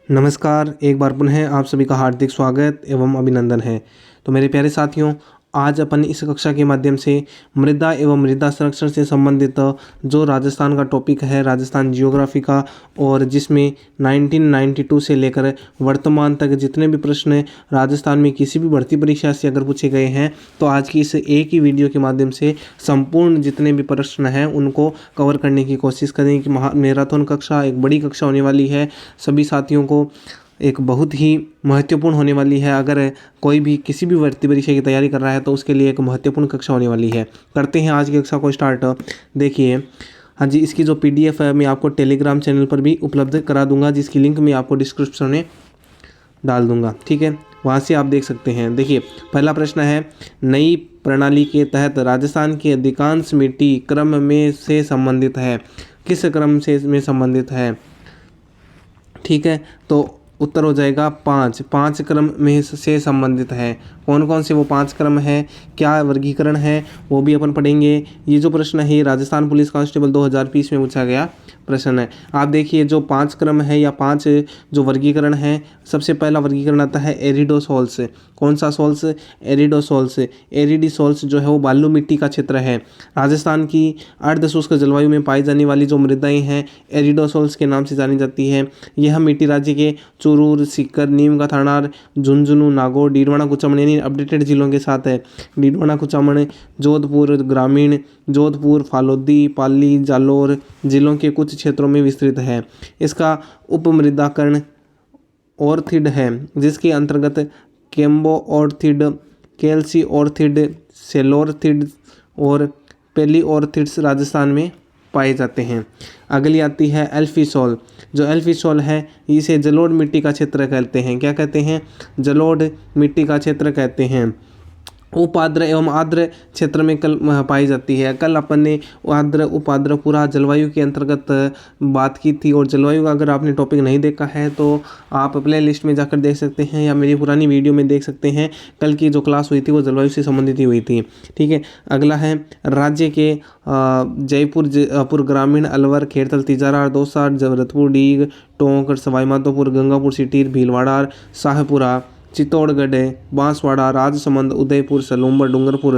नमस्कार, एक बार पुनः आप सभी का हार्दिक स्वागत एवं अभिनंदन है। तो मेरे प्यारे साथियों, आज अपन इस कक्षा के माध्यम से मृदा एवं मृदा संरक्षण से संबंधित जो राजस्थान का टॉपिक है, राजस्थान जियोग्राफी का, और जिसमें 1992 से लेकर वर्तमान तक जितने भी प्रश्न राजस्थान में किसी भी भर्ती परीक्षा से अगर पूछे गए हैं, तो आज की इस एक ही वीडियो के माध्यम से संपूर्ण जितने भी प्रश्न हैं उनको कवर करने की कोशिश करें कि मैराथन कक्षा एक बड़ी कक्षा होने वाली है। सभी साथियों को एक बहुत ही महत्वपूर्ण होने वाली है। अगर कोई भी किसी भी भर्ती परीक्षा की तैयारी कर रहा है तो उसके लिए एक महत्वपूर्ण कक्षा होने वाली है। करते हैं आज की कक्षा को स्टार्ट। देखिए, हाँ जी, इसकी जो PDF है मैं आपको टेलीग्राम चैनल पर भी उपलब्ध करा दूंगा, जिसकी लिंक मैं आपको डिस्क्रिप्शन में डाल दूंगा। ठीक है, वहाँ से आप देख सकते हैं। देखिए, पहला प्रश्न है, नई प्रणाली के तहत राजस्थान की अधिकांश मिट्टी क्रम में से संबंधित है। किस क्रम से में संबंधित है? ठीक है, तो उत्तर हो जाएगा पाँच क्रम में से संबंधित है। कौन कौन से वो 5 क्रम है, क्या वर्गीकरण है, वो भी अपन पढ़ेंगे। ये जो प्रश्न है राजस्थान पुलिस कांस्टेबल 2020 में पूछा गया प्रश्न है। आप देखिए, जो 5 क्रम है या 5 जो वर्गीकरण है, सबसे पहला वर्गीकरण आता है एरिडोसोल्स। कौन सा सोल्स? एरिडोसोल्स। एरिडोसोल्स जो है वो बालू मिट्टी का क्षेत्र है। राजस्थान की अर्धशुष्क जलवायु में पाई जाने वाली जो मृदाएं हैं एरिडोसोल्स के नाम से जानी जाती है। यह मिट्टी राज्य के चूरू, सीकर, नीम का थानार, झुंझुनू, नागौर, डीडवाना, कुचामन यानी अपडेटेड जिलों के साथ है। डीडवाना, कुचामन, जोधपुर ग्रामीण, जोधपुर, फालोदी, पाली, जालोर जिलों के कुछ क्षेत्रों में विस्तृत है। इसका उपमृदाकरण ऑर्थिड है, जिसके अंतर्गत केम्बो ऑर्थिड, कैल्सी ऑर्थिड, सेलोर्थिड और पेली ऑर्थिड्स राजस्थान में पाए जाते हैं। अगली आती है एल्फीसोल। जो एल्फीसोल है इसे जलोढ़ मिट्टी का क्षेत्र कहते हैं। क्या कहते हैं? जलोढ़ मिट्टी का क्षेत्र कहते हैं। उपाद्र एवं आर्द्र क्षेत्र में कल पाई जाती है। कल अपन ने आर्द्र उपाद्र पूरा जलवायु के अंतर्गत बात की थी, और जलवायु का अगर आपने टॉपिक नहीं देखा है तो आप प्ले लिस्ट में जाकर देख सकते हैं या मेरी पुरानी वीडियो में देख सकते हैं। कल की जो क्लास हुई थी वो जलवायु से संबंधित ही हुई थी। ठीक है, अगला है राज्य के जयपुर, जयपुर ग्रामीण, अलवर, खेड़तल, तिजारा, दौसा, जबलपुर, डीग, टोंक, सवाई माधोपुर, गंगापुर सिटी, भीलवाड़ा, शाहपुरा, चित्तौड़गढ़, बांसवाड़ा, राजसमंद, उदयपुर, सलूम्बर, डूंगरपुर,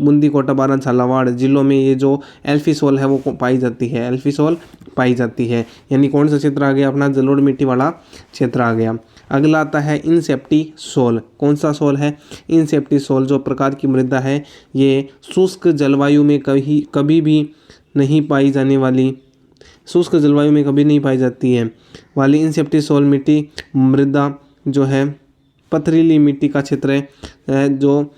बूंदी, कोटा, बारां, झालावाड़ जिलों में ये जो एल्फीसोल है वो पाई जाती है। एल्फीसोल पाई जाती है, यानी कौन सा क्षेत्र आ गया अपना? जलोढ़ मिट्टी वाला क्षेत्र आ गया। अगला आता है इनसेप्टी सोल। कौन सा सोल है? इनसेप्टी सोल जो प्रकार की मृदा है, ये शुष्क जलवायु में कभी भी नहीं पाई जाने वाली, शुष्क जलवायु में कभी नहीं पाई जाती है वाली इनसेप्टी सोल मिट्टी मृदा जो है पथरीली मिट्टी का क्षेत्र है, जो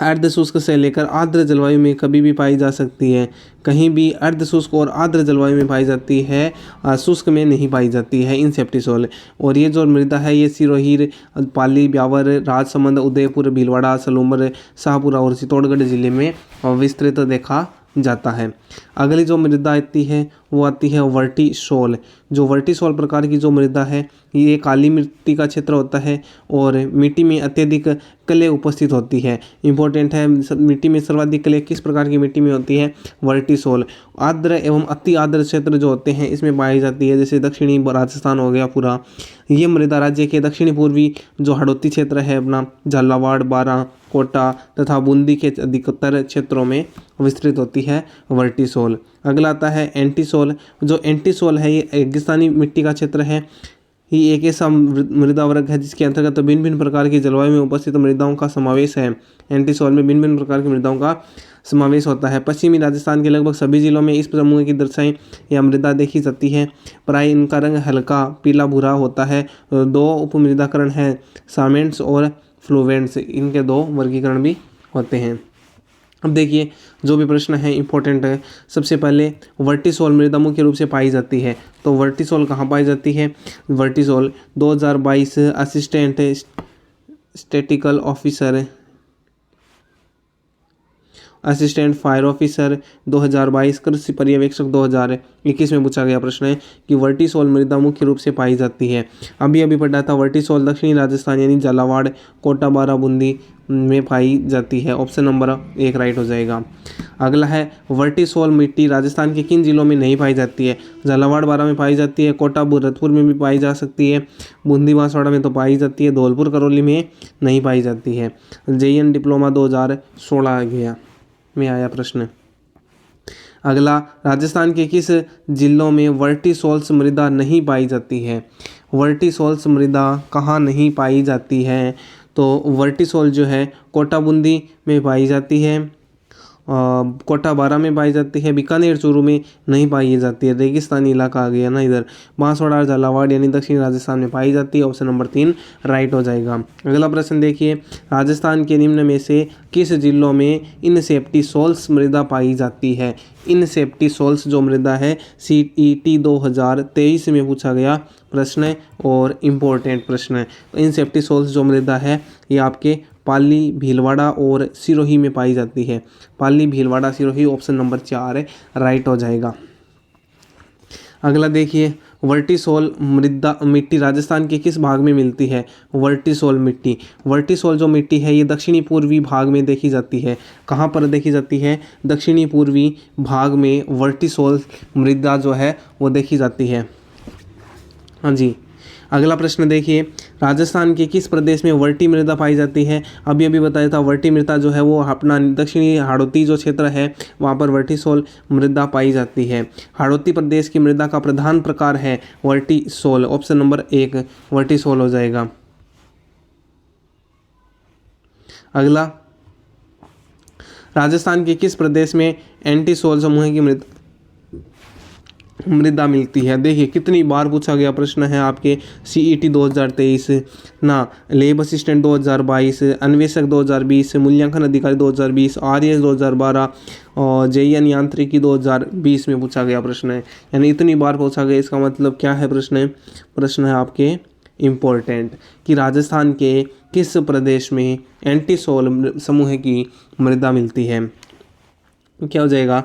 अर्ध शुष्क से लेकर आर्द्र जलवायु में कभी भी पाई जा सकती है। कहीं भी अर्ध शुष्क और आर्द्र जलवायु में पाई जाती है, शुष्क में नहीं पाई जाती है इनसेप्टिसोल। और ये जो मृदा है ये सिरोही, पाली, ब्यावर, राजसमंद, उदयपुर, भीलवाड़ा, सलूम्बर, शाहपुरा और चित्तौड़गढ़ जिले में विस्तृत देखा जाता है। अगली जो मृदा आती है वो आती है वर्टिसोल। जो वर्टिसोल प्रकार की जो मृदा है ये काली मिट्टी का क्षेत्र होता है और मिट्टी में अत्यधिक क्ले उपस्थित होती है। इंपॉर्टेंट है, मिट्टी में सर्वाधिक क्ले किस प्रकार की मिट्टी में होती है? वर्टिसोल। आर्द्र एवं अति आर्द्र क्षेत्र जो होते हैं इसमें पाई जाती है, जैसे दक्षिणी राजस्थान हो गया पूरा। ये मृदा राज्य के दक्षिणी पूर्वी जो हड़ौती क्षेत्र है अपना, झालावाड़, बारां, कोटा तथा बूंदी के अधिकतर क्षेत्रों में विस्तृत होती है वर्टिसोल। अगला आता है एंटीसोल। जो एंटीसोल है ये रेगिस्तानी मिट्टी का क्षेत्र है। ये एक ऐसा मृदा वर्ग है जिसके अंतर्गत भिन्न भिन्न प्रकार की जलवायु में उपस्थित मृदाओं का समावेश है। एंटीसोल में भिन्न भिन्न प्रकार की मृदाओं का समावेश होता है। पश्चिमी राजस्थान के लगभग सभी जिलों में इस समूह की दर्शाई या मृदा देखी जाती है। प्राय इनका रंग हल्का पीला भूरा होता है। 2 उपमृदाकरण हैं, सामेंट्स और फ्लूवेंट्स। इनके 2 वर्गीकरण भी होते हैं। अब देखिए, जो भी प्रश्न है इंपॉर्टेंट है। सबसे पहले वर्टिसोल मृदा मुख्य रूप से पाई जाती है, तो वर्टिसोल कहाँ पाई जाती है? Vertisol 2022 assistant statistical officer, assistant fire officer 2022, कृषि पर्यवेक्षक 2021 में पूछा गया प्रश्न है कि वर्टिसोल मृदा मुख्य रूप से पाई जाती है। अभी पढ़ा था वर्टिसोल दक्षिणी राजस्थान यानी झालावाड़, कोटा, बारां, बूंदी में पाई जाती है। ऑप्शन नंबर 1 राइट हो जाएगा। अगला है वर्टिसोल मिट्टी राजस्थान के किन जिलों में नहीं पाई जाती है? झालावाड़ बारां में पाई जाती है, कोटा भरतपुर में भी पाई जा सकती है, बूंदी बांसवाड़ा में तो पाई जाती है, धौलपुर करौली में नहीं पाई जाती है। JN डिप्लोमा 2016 गया में आया प्रश्न। अगला राजस्थान के किस जिलों में वर्टिसोल्स मृदा नहीं पाई जाती है? वर्टिसोल्स मृदा कहाँ नहीं पाई जाती है? तो वर्टिसोल जो है कोटा बूंदी में पाई जाती है, कोटा बारां में पाई जाती है, बीकानेर चूरू में नहीं पाई जाती है, रेगिस्तानी इलाका आ गया ना इधर, बांसवाड़ा और झालावाड़ यानी दक्षिणी राजस्थान में पाई जाती है। ऑप्शन नंबर 3 राइट हो जाएगा। अगला प्रश्न देखिए, राजस्थान के निम्न में से किस जिलों में इनसेप्टिसोल्स मृदा पाई जाती है? इनसेप्टिसोल्स जो मृदा है CET 2023 में पूछा गया प्रश्न है और इम्पोर्टेंट प्रश्न है। तो इनसेप्टिसोल्स जो मृदा है ये आपके पाली, भीलवाड़ा और सिरोही में पाई जाती है। Pali, Bhilwara, Sirohi, option number 4 right हो जाएगा। अगला देखिए, वर्टिसोल मृदा मिट्टी राजस्थान के किस भाग में मिलती है? वर्टिसोल मिट्टी, वर्टिसोल जो मिट्टी है ये दक्षिणी पूर्वी भाग में देखी जाती है। कहाँ पर देखी जाती है? दक्षिणी पूर्वी भाग में वर्टिसोल मृदा जो है वो देखी जाती है। हाँ जी। अगला प्रश्न देखिए, राजस्थान के किस प्रदेश में वर्टी मृदा पाई जाती है? अभी बताया था वर्टी मृदा जो है वो अपना दक्षिणी हाड़ौती जो क्षेत्र है वहाँ पर वर्टिसोल मृदा पाई जाती है। हाड़ौती प्रदेश की मृदा का प्रधान प्रकार है वर्टिसोल। ऑप्शन नंबर 1 वर्टिसोल हो जाएगा। अगला, राजस्थान के किस प्रदेश में एंटीसोल समूह की मृदा मिलती है? देखिए कितनी बार पूछा गया प्रश्न है आपके CET 2023 ना, लेब असिस्टेंट 2022, अन्वेषक 2020, मूल्यांकन अधिकारी 2020, RS 2012 और JN यांत्रिकी 2020 में पूछा गया प्रश्न है। यानी इतनी बार पूछा गया, इसका मतलब क्या है? प्रश्न है आपके इम्पोर्टेंट कि राजस्थान के किस प्रदेश में एंटीसोल समूह की मृदा मिलती है? क्या हो जाएगा?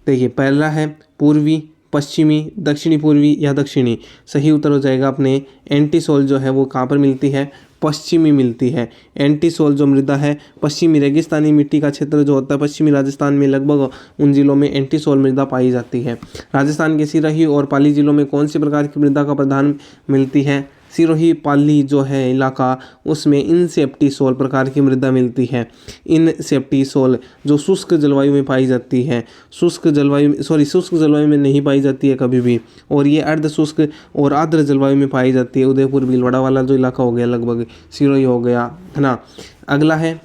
देखिए पहला है पूर्वी, पश्चिमी, दक्षिणी पूर्वी या दक्षिणी। सही उत्तर हो जाएगा अपने एंटीसोल जो है वो कहाँ पर मिलती है? पश्चिमी मिलती है। एंटीसोल जो मृदा है पश्चिमी रेगिस्तानी मिट्टी का क्षेत्र जो होता है पश्चिमी राजस्थान में लगभग उन जिलों में एंटीसोल मृदा पाई जाती है। राजस्थान के सिरोही और पाली जिलों में कौन सी प्रकार की मृदा का प्रधान मिलती है? सिरोही पाली जो है इलाका उसमें इनसेप्टिसोल प्रकार की मृदा मिलती है। इनसेप्टिसोल जो शुष्क जलवायु में पाई जाती है, शुष्क जलवायु में नहीं पाई जाती है कभी भी, और ये अर्ध शुष्क और आर्द्र जलवायु में पाई जाती है। उदयपुर, भीलवाड़ा वाला जो इलाका हो गया लगभग सिरोही हो गया है ना। अगला है,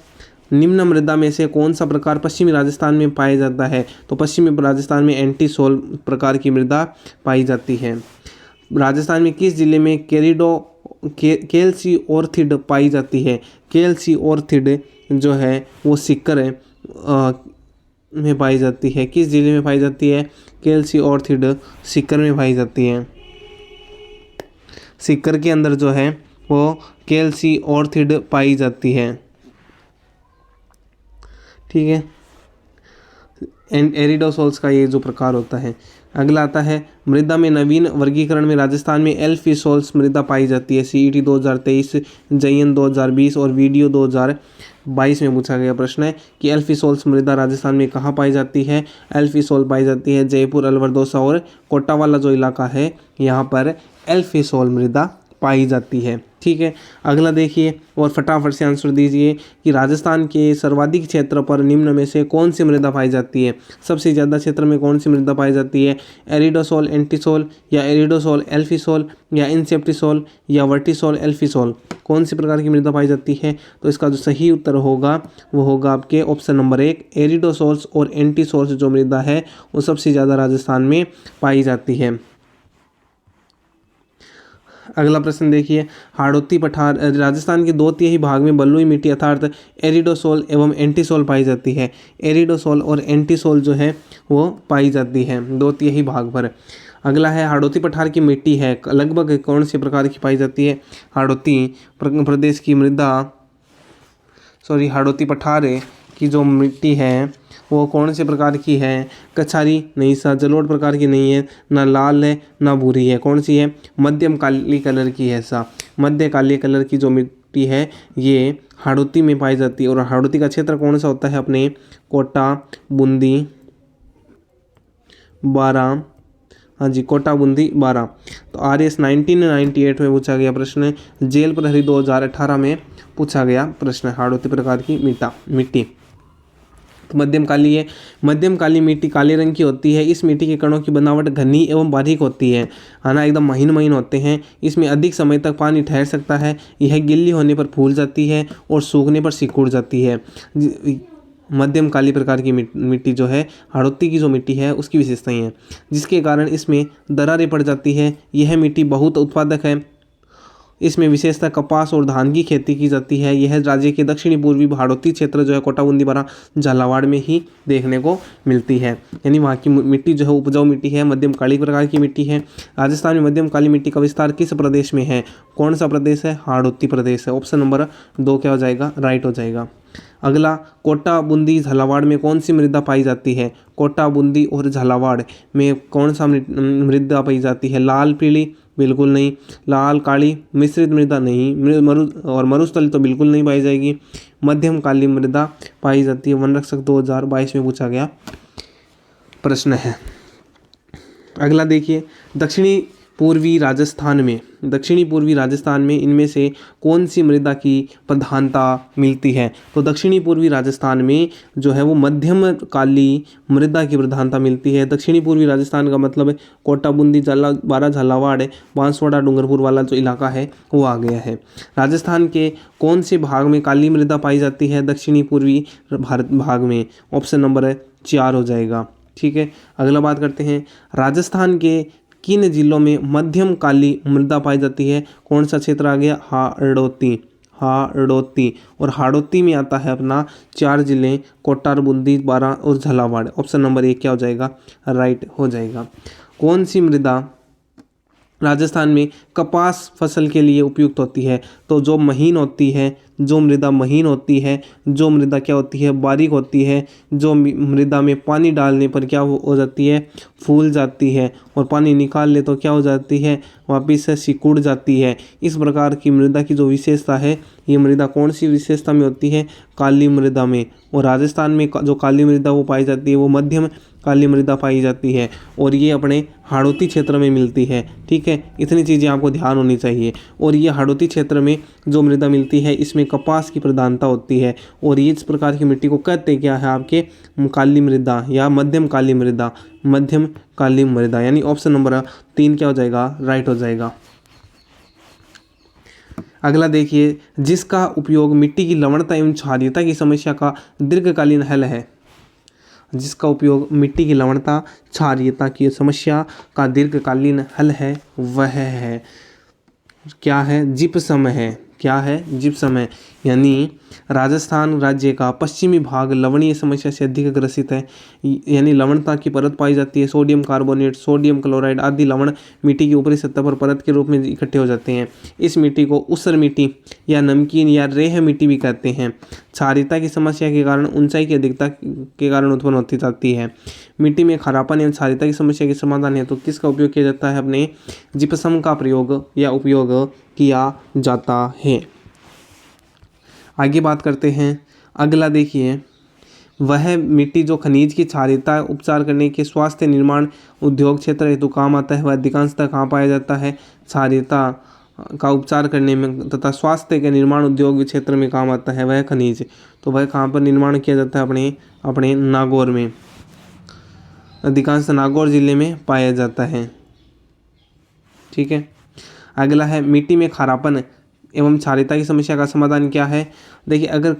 निम्न मृदा में से कौन सा प्रकार पश्चिमी राजस्थान में पाया जाता है? तो पश्चिमी राजस्थान में एंटीसोल प्रकार की मृदा पाई जाती है। राजस्थान में किस जिले में कैल्सिओर्थिड पाई जाती है? कैल्सिओर्थिड जो है वो सीकर में पाई जाती है। किस जिले में पाई जाती है? कैल्सिओर्थिड सीकर में पाई जाती है। सीकर के अंदर जो है वो कैल्सिओर्थिड पाई जाती है। ठीक है, एरिडोसोल्स का ये जो प्रकार होता है। अगला आता है, मृदा में नवीन वर्गीकरण में राजस्थान में एल्फिसोल्स मृदा पाई जाती है। CET 2023, JN 2020 और वीडियो 2022 में पूछा गया प्रश्न है कि एल्फिसोल्स मृदा राजस्थान में कहाँ पाई जाती है? एल्फिसोल पाई जाती है जयपुर, अलवर, दौसा और कोटा वाला जो इलाका है यहाँ पर एल्फिसोल मृदा पाई जाती है। ठीक है, अगला देखिए और फटाफट से आंसर दीजिए कि राजस्थान के सर्वाधिक क्षेत्र पर निम्न में से कौन सी मृदा पाई जाती है? सबसे ज़्यादा क्षेत्र में कौन सी मृदा पाई जाती है? एरिडोसोल एंटीसोल या एरिडोसोल एल्फिसोल या इनसेप्टिसोल या वर्टिसोल एल्फिसोल, कौन सी प्रकार की मृदा पाई जाती है? तो इसका जो सही उत्तर होगा वो होगा आपके ऑप्शन नंबर 1 एरिडोसोल्स और एंटीसोल्स जो मृदा है वो सबसे ज़्यादा राजस्थान में पाई जाती है। अगला प्रश्न देखिए, हाड़ौती पठार राजस्थान के 2/3 भाग में बलुई मिट्टी अर्थात एरिडोसोल एवं एंटीसोल पाई जाती है। एरिडोसोल और एंटीसोल जो है वो पाई जाती है 2/3 भाग पर। अगला है, हाड़ौती पठार की मिट्टी है लगभग कौन सी प्रकार की पाई जाती है? हाड़ौती प्रदेश की मृदा हाड़ौती पठार की जो मिट्टी है वो कौन से प्रकार की है? कछारी नहीं, सा जलोढ़ प्रकार की नहीं है, ना लाल है ना भूरी है, कौन सी है? मध्यम काली कलर की है। सा मध्य काले कलर की जो मिट्टी है ये हाड़ौती में पाई जाती है। और हाड़ौती का क्षेत्र कौन सा होता है अपने कोटा, बूंदी, बारां, हाँ जी कोटा, बूंदी, बारां। तो RS 1998 में पूछा गया प्रश्न है। जेल प्रहरी 2018 में पूछा गया प्रश्न है हाड़ौती प्रकार की मिट्टी। तो मध्यम काली है। मध्यम काली मिट्टी काले रंग की होती है। इस मिट्टी के कणों की बनावट घनी एवं बारीक होती है ना, एकदम महीन महीन होते हैं। इसमें अधिक समय तक पानी ठहर सकता है। यह गिल्ली होने पर फूल जाती है और सूखने पर सिकुड़ जाती है। मध्यम काली प्रकार की मिट्टी जो है हाड़ौती की जो मिट्टी है उसकी विशेषताएं हैं, जिसके कारण इसमें दरारें पड़ जाती है। यह मिट्टी बहुत उत्पादक है। इसमें विशेषतः कपास और धान की खेती की जाती है। यह राज्य के दक्षिणी पूर्वी हाड़ौती क्षेत्र जो है कोटा, बूंदी, बारां, झालावाड़ में ही देखने को मिलती है। यानी वहाँ की मिट्टी जो है उपजाऊ मिट्टी है, मध्यम काली प्रकार की मिट्टी है। राजस्थान में मध्यम काली मिट्टी का विस्तार किस प्रदेश में है? कौन सा प्रदेश है? हाड़ौती प्रदेश है। ऑप्शन नंबर 2 क्या हो जाएगा? राइट हो जाएगा। अगला, कोटा, बूंदी, झालावाड़ में कौन सी मृदा पाई जाती है? कोटा, बूंदी और झालावाड़ में कौन सा मृदा पाई जाती है? लाल पीली बिल्कुल नहीं, लाल काली मिश्रित मृदा नहीं, मरुस्थल तो बिल्कुल नहीं पाई जाएगी। मध्यम काली मृदा पाई जाती है। वन रक्षक 2022 में पूछा गया प्रश्न है। अगला देखिए, दक्षिणी पूर्वी राजस्थान में इनमें से कौन सी मृदा की प्रधानता मिलती है? तो दक्षिणी पूर्वी राजस्थान में जो है वो मध्यम काली मृदा की प्रधानता मिलती है। दक्षिणी पूर्वी राजस्थान का मतलब है कोटा, बूंदी, बारां, झालावाड़, बांसवाड़ा, डूंगरपुर वाला जो इलाका है वो आ गया है। राजस्थान के कौन से भाग में काली मृदा पाई जाती है? दक्षिणी पूर्वी भारत भाग में। ऑप्शन नंबर 4 हो जाएगा। ठीक है, अगला बात करते हैं, राजस्थान के किन जिलों में मध्यम काली मृदा पाई जाती है? कौन सा क्षेत्र आ गया? हाड़ौती। और हाड़ौती में आता है अपना 4 जिले कोटा, बूंदी, बारां और झालावाड़। ऑप्शन नंबर 1 क्या हो जाएगा? राइट हो जाएगा। कौन सी मृदा राजस्थान में कपास फसल के लिए उपयुक्त होती है? तो जो मृदा महीन होती है, जो मृदा क्या होती है? बारीक होती है, जो मृदा में पानी डालने पर क्या हो जाती है? फूल जाती है, और पानी निकाल ले तो क्या हो जाती है? वापिस से सिकुड़ जाती है। इस प्रकार की मृदा की जो विशेषता है, ये मृदा कौन सी विशेषता में होती है? काली मृदा में। और राजस्थान में जो काली मृदा वो पाई जाती है वो मध्यम काली मृदा पाई जाती है, और ये अपने हाड़ौती क्षेत्र में मिलती है। ठीक है, इतनी चीज़ें आपको ध्यान होनी चाहिए। और ये हाड़ौती क्षेत्र में जो मृदा मिलती है इसमें कपास की प्रधानता होती है, और ये इस प्रकार की मिट्टी को कहते क्या है आपके? काली मृदा या मध्यम काली मृदा। यानी ऑप्शन नंबर 3 क्या हो जाएगा? राइट हो जाएगा। अगला देखिए, जिसका उपयोग मिट्टी की लवणता एवं क्षारीयता की समस्या का दीर्घकालीन हल है। जिसका उपयोग मिट्टी की लवणता, क्षारीयता की समस्या का दीर्घकालीन हल है, वह है क्या है? जिप्सम है। क्या है? जिप्सम है। यानी राजस्थान राज्य का पश्चिमी भाग लवणीय समस्या से अधिक ग्रसित है। यानी लवणता की परत पाई जाती है। सोडियम कार्बोनेट, सोडियम क्लोराइड आदि लवण मिट्टी की ऊपरी सतह पर परत के रूप में इकट्ठे हो जाते हैं। इस मिट्टी को ऊसर मिट्टी या नमकीन या रेह मिट्टी भी कहते हैं। क्षारीयता की समस्या के कारण ऊंचाई की अधिकता के कारण उत्पन्न होती जाती है। मिट्टी में खारापन एवं क्षारीयता की समस्या के समाधान हेतु किसका उपयोग किया जाता है? अपने जिप्सम का प्रयोग या उपयोग किया जाता है। आगे बात करते हैं। अगला देखिए, वह मिट्टी जो खनिज की क्षारीयता उपचार करने के स्वास्थ्य निर्माण उद्योग क्षेत्र हेतु काम आता है, वह अधिकांशतः कहाँ पाया जाता है? क्षारीयता का उपचार करने में तथा स्वास्थ्य के निर्माण उद्योग क्षेत्र में काम आता है वह खनिज। तो वह कहाँ पर निर्माण किया जाता है? अपने नागौर में, अधिकांश नागौर जिले में पाया जाता है। ठीक है, अगला है, मिट्टी में खारापन एवं क्षारीयता की समस्या का समाधान क्या है? देखिए, अगर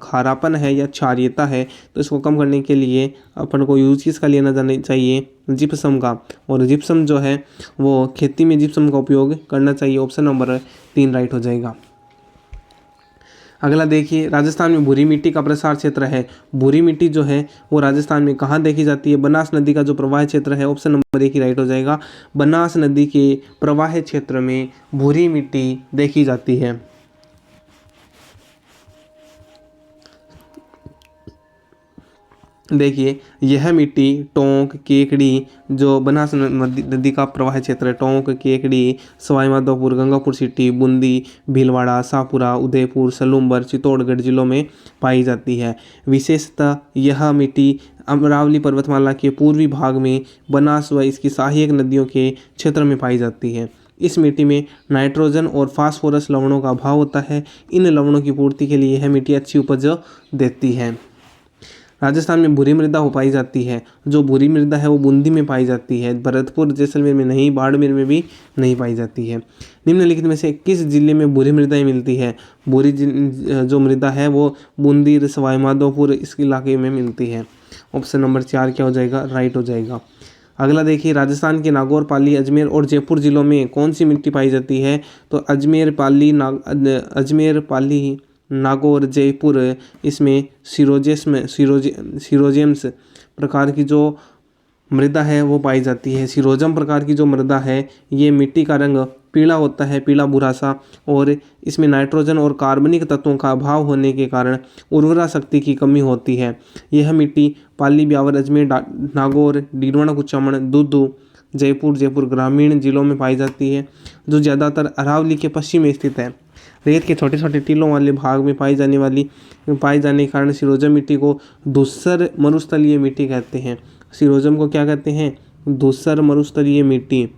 खारापन है या क्षारीयता है तो इसको कम करने के लिए अपन को यूज किसका लेना जाना चाहिए? जिप्सम का। और जिप्सम जो है वो खेती में जिप्सम का उपयोग करना चाहिए। ऑप्शन नंबर 3 राइट हो जाएगा। अगला देखिए, राजस्थान में भूरी मिट्टी का प्रसार क्षेत्र है। भूरी मिट्टी जो है वो राजस्थान में कहाँ देखी जाती है? बनास नदी का जो प्रवाह क्षेत्र है। ऑप्शन नंबर 1 ही राइट हो जाएगा। बनास नदी के प्रवाह क्षेत्र में भूरी मिट्टी देखी जाती है। देखिए यह मिट्टी टोंक केकड़ी जो बनास नदी का प्रवाह क्षेत्र है, टोंक केकड़ी सवाई माधोपुर गंगापुर सिटी बूंदी भीलवाड़ा शाहपुरा उदयपुर सलूम्बर चित्तौड़गढ़ जिलों में पाई जाती है। विशेषतः यह मिट्टी अरावली पर्वतमाला के पूर्वी भाग में बनास व इसकी सहायक नदियों के क्षेत्र में पाई जाती है। इस मिट्टी में नाइट्रोजन और फास्फोरस लवणों का अभाव होता है। इन लवणों की पूर्ति के लिए यह मिट्टी अच्छी उपज देती है। राजस्थान में भूरी मृदा हो पाई जाती है। जो भूरी मृदा है वो बूंदी में पाई जाती है, भरतपुर जैसलमेर में नहीं, बाड़मेर में भी नहीं पाई जाती है। निम्नलिखित में से किस जिले में भूरी मृदाएं मिलती है? भूरी जो मृदा है वो बूंदी सवाई माधोपुर इस इलाके में मिलती है। ऑप्शन नंबर 4 क्या हो जाएगा? राइट हो जाएगा। अगला देखिए राजस्थान के नागौर पाली अजमेर और जयपुर जिलों में कौन सी मिट्टी पाई जाती है? तो अजमेर पाली नागौर जयपुर इसमें सिरोजेम्स प्रकार की जो मृदा है वो पाई जाती है। सिरोजम प्रकार की जो मृदा है ये मिट्टी का रंग पीला होता है, पीला भूरा सा, और इसमें नाइट्रोजन और कार्बनिक तत्वों का अभाव होने के कारण उर्वरा शक्ति की कमी होती है। यह मिट्टी पाली ब्यावर अजमेर नागौर डीडवाना कुचामन दूदू जयपुर ग्रामीण जिलों में पाई जाती है, जो ज़्यादातर अरावली के पश्चिम में स्थित है। रेत के छोटे छोटे टीलों वाले भाग में पाई जाने के कारण सिरोजम मिट्टी को धूसर मरुस्थलीय मिट्टी कहते हैं। सिरोजम को क्या कहते हैं? धूसर मरुस्थलीय मिट्टी,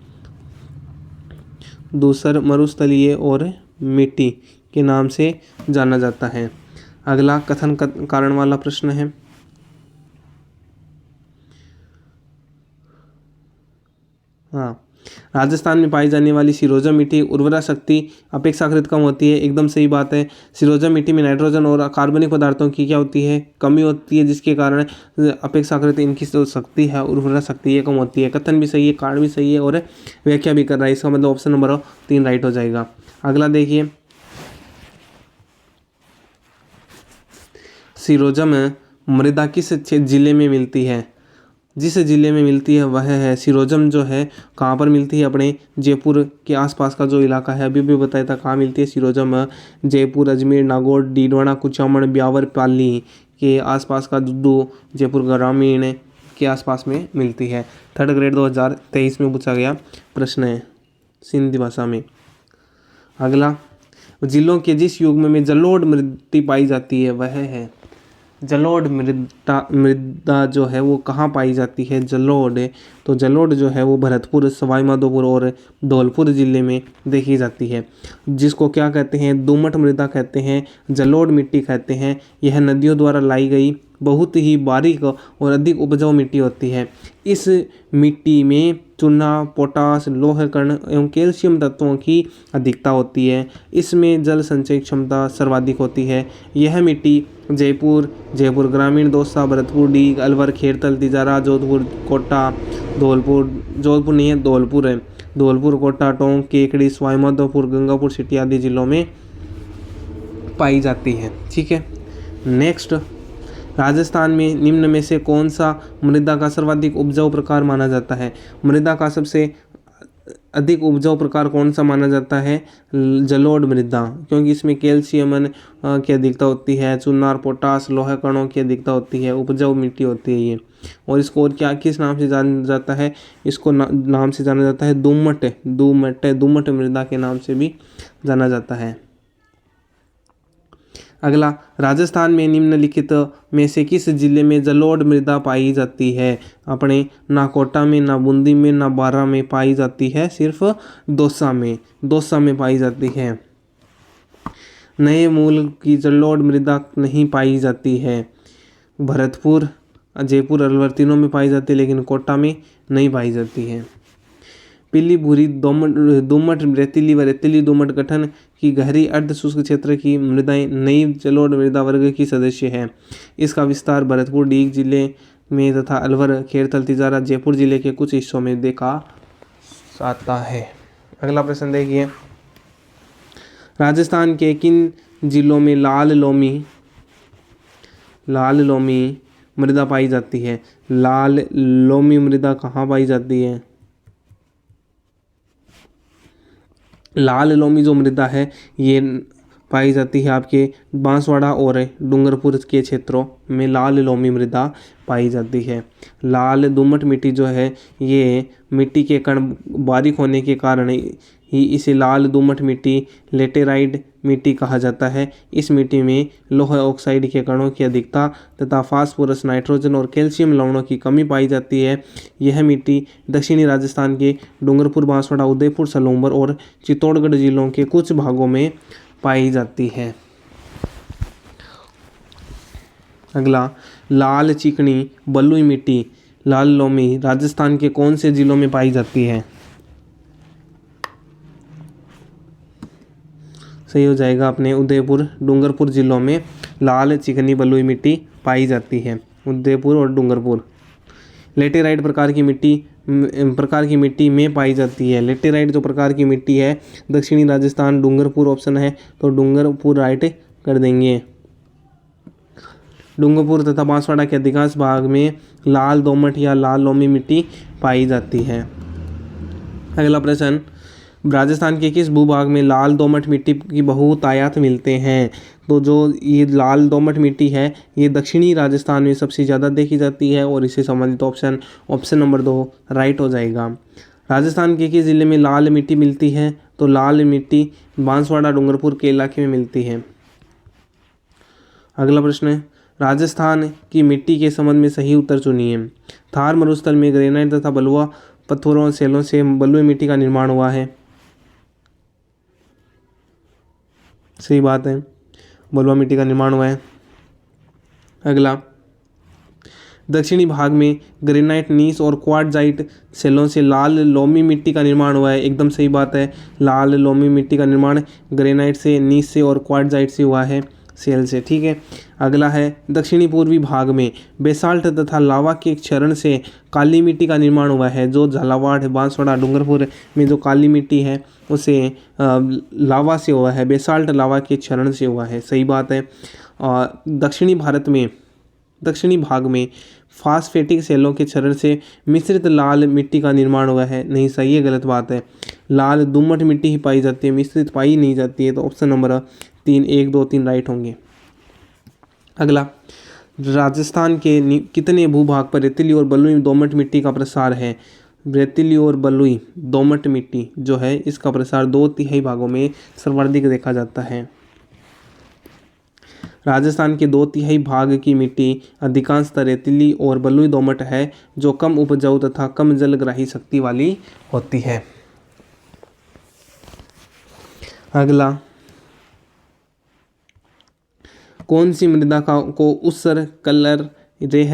धूसर मरुस्थलीय और मिट्टी के नाम से जाना जाता है। अगला कथन कारण वाला प्रश्न है। हाँ, राजस्थान में पाई जाने वाली सिरोजम मिट्टी उर्वरा शक्ति अपेक्षाकृत कम होती है। एकदम सही बात है। सिरोजम मिट्टी में नाइट्रोजन और कार्बनिक पदार्थों की क्या होती है? कमी होती है, जिसके कारण अपेक्षाकृत इनकी जो शक्ति है उर्वरा शक्ति ये कम होती है। कथन भी सही है, कारण भी सही है और व्याख्या भी कर रहा है। इसका मतलब ऑप्शन नंबर 3 राइट हो जाएगा। अगला देखिए सिरोजम मृदा किस जिले में मिलती है? जिस जिले में मिलती है वह है सिरोजम जो है कहाँ पर मिलती है? अपने जयपुर के आसपास का जो इलाका है, अभी भी बताया था कहाँ मिलती है सिरोजम। जयपुर अजमेर नागौर डीडवाना कुचामन ब्यावर पाली के आसपास का दूदू जयपुर ग्रामीण के आसपास में मिलती है। 3rd ग्रेड 2023 में पूछा गया प्रश्न है सिंधी भाषा में। अगला जिलों के जिस युग्म में जलोढ़ मिट्टी पाई जाती है वह है जलोढ़ मृदा जो है वो कहाँ पाई जाती है? जलोढ़, तो जलोढ़ जो है वो भरतपुर सवाई माधोपुर और धौलपुर जिले में देखी जाती है, जिसको क्या कहते हैं? दोमट मृदा कहते हैं, जलोढ़ मिट्टी कहते हैं। यह नदियों द्वारा लाई गई बहुत ही बारीक और अधिक उपजाऊ मिट्टी होती है। इस मिट्टी में चूना पोटास लोह कण एवं कैल्शियम तत्वों की अधिकता होती है। इसमें जल संचय क्षमता सर्वाधिक होती है। यह मिट्टी जयपुर ग्रामीण दौसा भरतपुर डीग अलवर खेरतल तिजारा जोधपुर कोटा जोधपुर नहीं है धौलपुर कोटा टोंक केकड़ी सवाई माधोपुर गंगापुर सिटी आदि जिलों में पाई जाती है। ठीक है, नेक्स्ट राजस्थान में निम्न में से कौन सा मृदा का सर्वाधिक उपजाऊ प्रकार माना जाता है? मृदा का सबसे अधिक उपजाऊ प्रकार कौन सा माना जाता है? जलोढ़ मृदा, क्योंकि इसमें कैल्शियम की अधिकता होती है, चूना पोटास लोह कणों की अधिकता होती है, उपजाऊ मिट्टी होती है ये। और इसको और क्या किस नाम से जाना जाता है? इसको नाम से जाना जाता है दोमट मृदा के नाम से भी जाना जाता है। अगला राजस्थान में निम्नलिखित में से किस जिले में जलोढ़ मृदा पाई जाती है? अपने ना कोटा में, ना बूंदी में, ना बारां में पाई जाती है, सिर्फ दौसा में पाई जाती है। नए मूल की जलोढ़ मृदा नहीं पाई जाती है। भरतपुर जयपुर अलवर तीनों में पाई जाती है, लेकिन कोटा में नहीं पाई जाती है। पीली भूरी दोमट रेतीली व रेतीली दोमट गठन की गहरी अर्ध शुष्क क्षेत्र की मृदाएं नई जलोढ़ मृदा वर्ग की सदस्य है। इसका विस्तार भरतपुर डीग जिले में तथा अलवर खेरतल तिजारा जयपुर जिले के कुछ हिस्सों में देखा जाता है। अगला प्रश्न देखिए, राजस्थान के किन जिलों में लाल लोमी मृदा पाई जाती है? लाल लोमी मृदा कहाँ पाई जाती है? लाल लोमी जो मृदा है ये पाई जाती है आपके बांसवाड़ा और डूंगरपुर के क्षेत्रों में लाल लोमी मृदा पाई जाती है। लाल दोमट मिट्टी जो है ये मिट्टी के कण बारीक होने के कारण ही इसे लाल दोमट मिट्टी लेटेराइट मिट्टी कहा जाता है। इस मिट्टी में लौह ऑक्साइड के कणों की अधिकता तथा फास्फोरस, नाइट्रोजन और कैल्शियम लवणों की कमी पाई जाती है। यह मिट्टी दक्षिणी राजस्थान के डूंगरपुर, बांसवाड़ा, उदयपुर, सलूंबर और चित्तौड़गढ़ जिलों के कुछ भागों में पाई जाती है। अगला, लाल चिकनी बलुई मिट्टी लाल लोमी राजस्थान के कौन से जिलों में पाई जाती है? सही हो जाएगा अपने उदयपुर, डूंगरपुर जिलों में लाल चिकनी बलुई मिट्टी पाई जाती है, उदयपुर और डूंगरपुर। लेटेराइट प्रकार की मिट्टी में पाई जाती है। लेटेराइट जो प्रकार की मिट्टी है दक्षिणी राजस्थान, डूंगरपुर ऑप्शन है तो डूंगरपुर राइट कर देंगे। डूंगरपुर तथा बांसवाड़ा के अधिकांश भाग में लाल दोमट या लाल लोमी मिट्टी पाई जाती है। अगला प्रश्न, राजस्थान के किस भूभाग में लाल दोमट मिट्टी की बहुतायत मिलते हैं? तो जो ये लाल दोमट मिट्टी है ये दक्षिणी राजस्थान में सबसे ज़्यादा देखी जाती है और इससे संबंधित ऑप्शन नंबर 2 राइट हो जाएगा। राजस्थान के किस जिले में लाल मिट्टी मिलती है? तो लाल मिट्टी बांसवाड़ा, डूंगरपुर के इलाके में मिलती है। अगला प्रश्न है, राजस्थान की मिट्टी के संबंध में सही उत्तर चुनिए। थार मरुस्थल में ग्रेनाइट तथा बलुआ पत्थरों सेलों से बलुई मिट्टी का निर्माण हुआ है। सही बात है, बलुआ मिट्टी का निर्माण हुआ है। अगला, दक्षिणी भाग में ग्रेनाइट, नीस और क्वार्टजाइट सेलों से लाल लोमी मिट्टी का निर्माण हुआ है। एकदम सही बात है, लाल लोमी मिट्टी का निर्माण ग्रेनाइट से, नीस से और क्वार्टजाइट से हुआ है, सेल से। ठीक है। अगला है, दक्षिणी पूर्वी भाग में बेसाल्ट तथा लावा के क्षरण से काली मिट्टी का निर्माण हुआ है। जो झालावाड़, बांसवाड़ा, डूंगरपुर में जो काली मिट्टी है उसे लावा से हुआ है, बेसाल्ट लावा के क्षरण से हुआ है। सही बात है। दक्षिणी भाग में फास्फेटिक सेलों के क्षरण से मिश्रित लाल मिट्टी का निर्माण हुआ है। नहीं, सही है, गलत बात है। लाल दोमट मिट्टी ही पाई जाती है, मिश्रित पाई नहीं जाती है। तो ऑप्शन नंबर 3 1 2 3 राइट होंगे। अगला, राजस्थान के कितने भूभाग पर रेतीली और बलुई दोमट मिट्टी का प्रसार है? रेतीली और बलुई दोमट मिट्टी जो है इसका प्रसार 2/3 भागों में सर्वाधिक देखा जाता है। राजस्थान के 2/3 भाग की मिट्टी अधिकांशतः रेतीली और बलुई दोमट है जो कम उपजाऊ तथा कम जलग्राही शक्ति वाली होती है। अगला, कौन सी मृदा को ऊसर, कलर, रेह,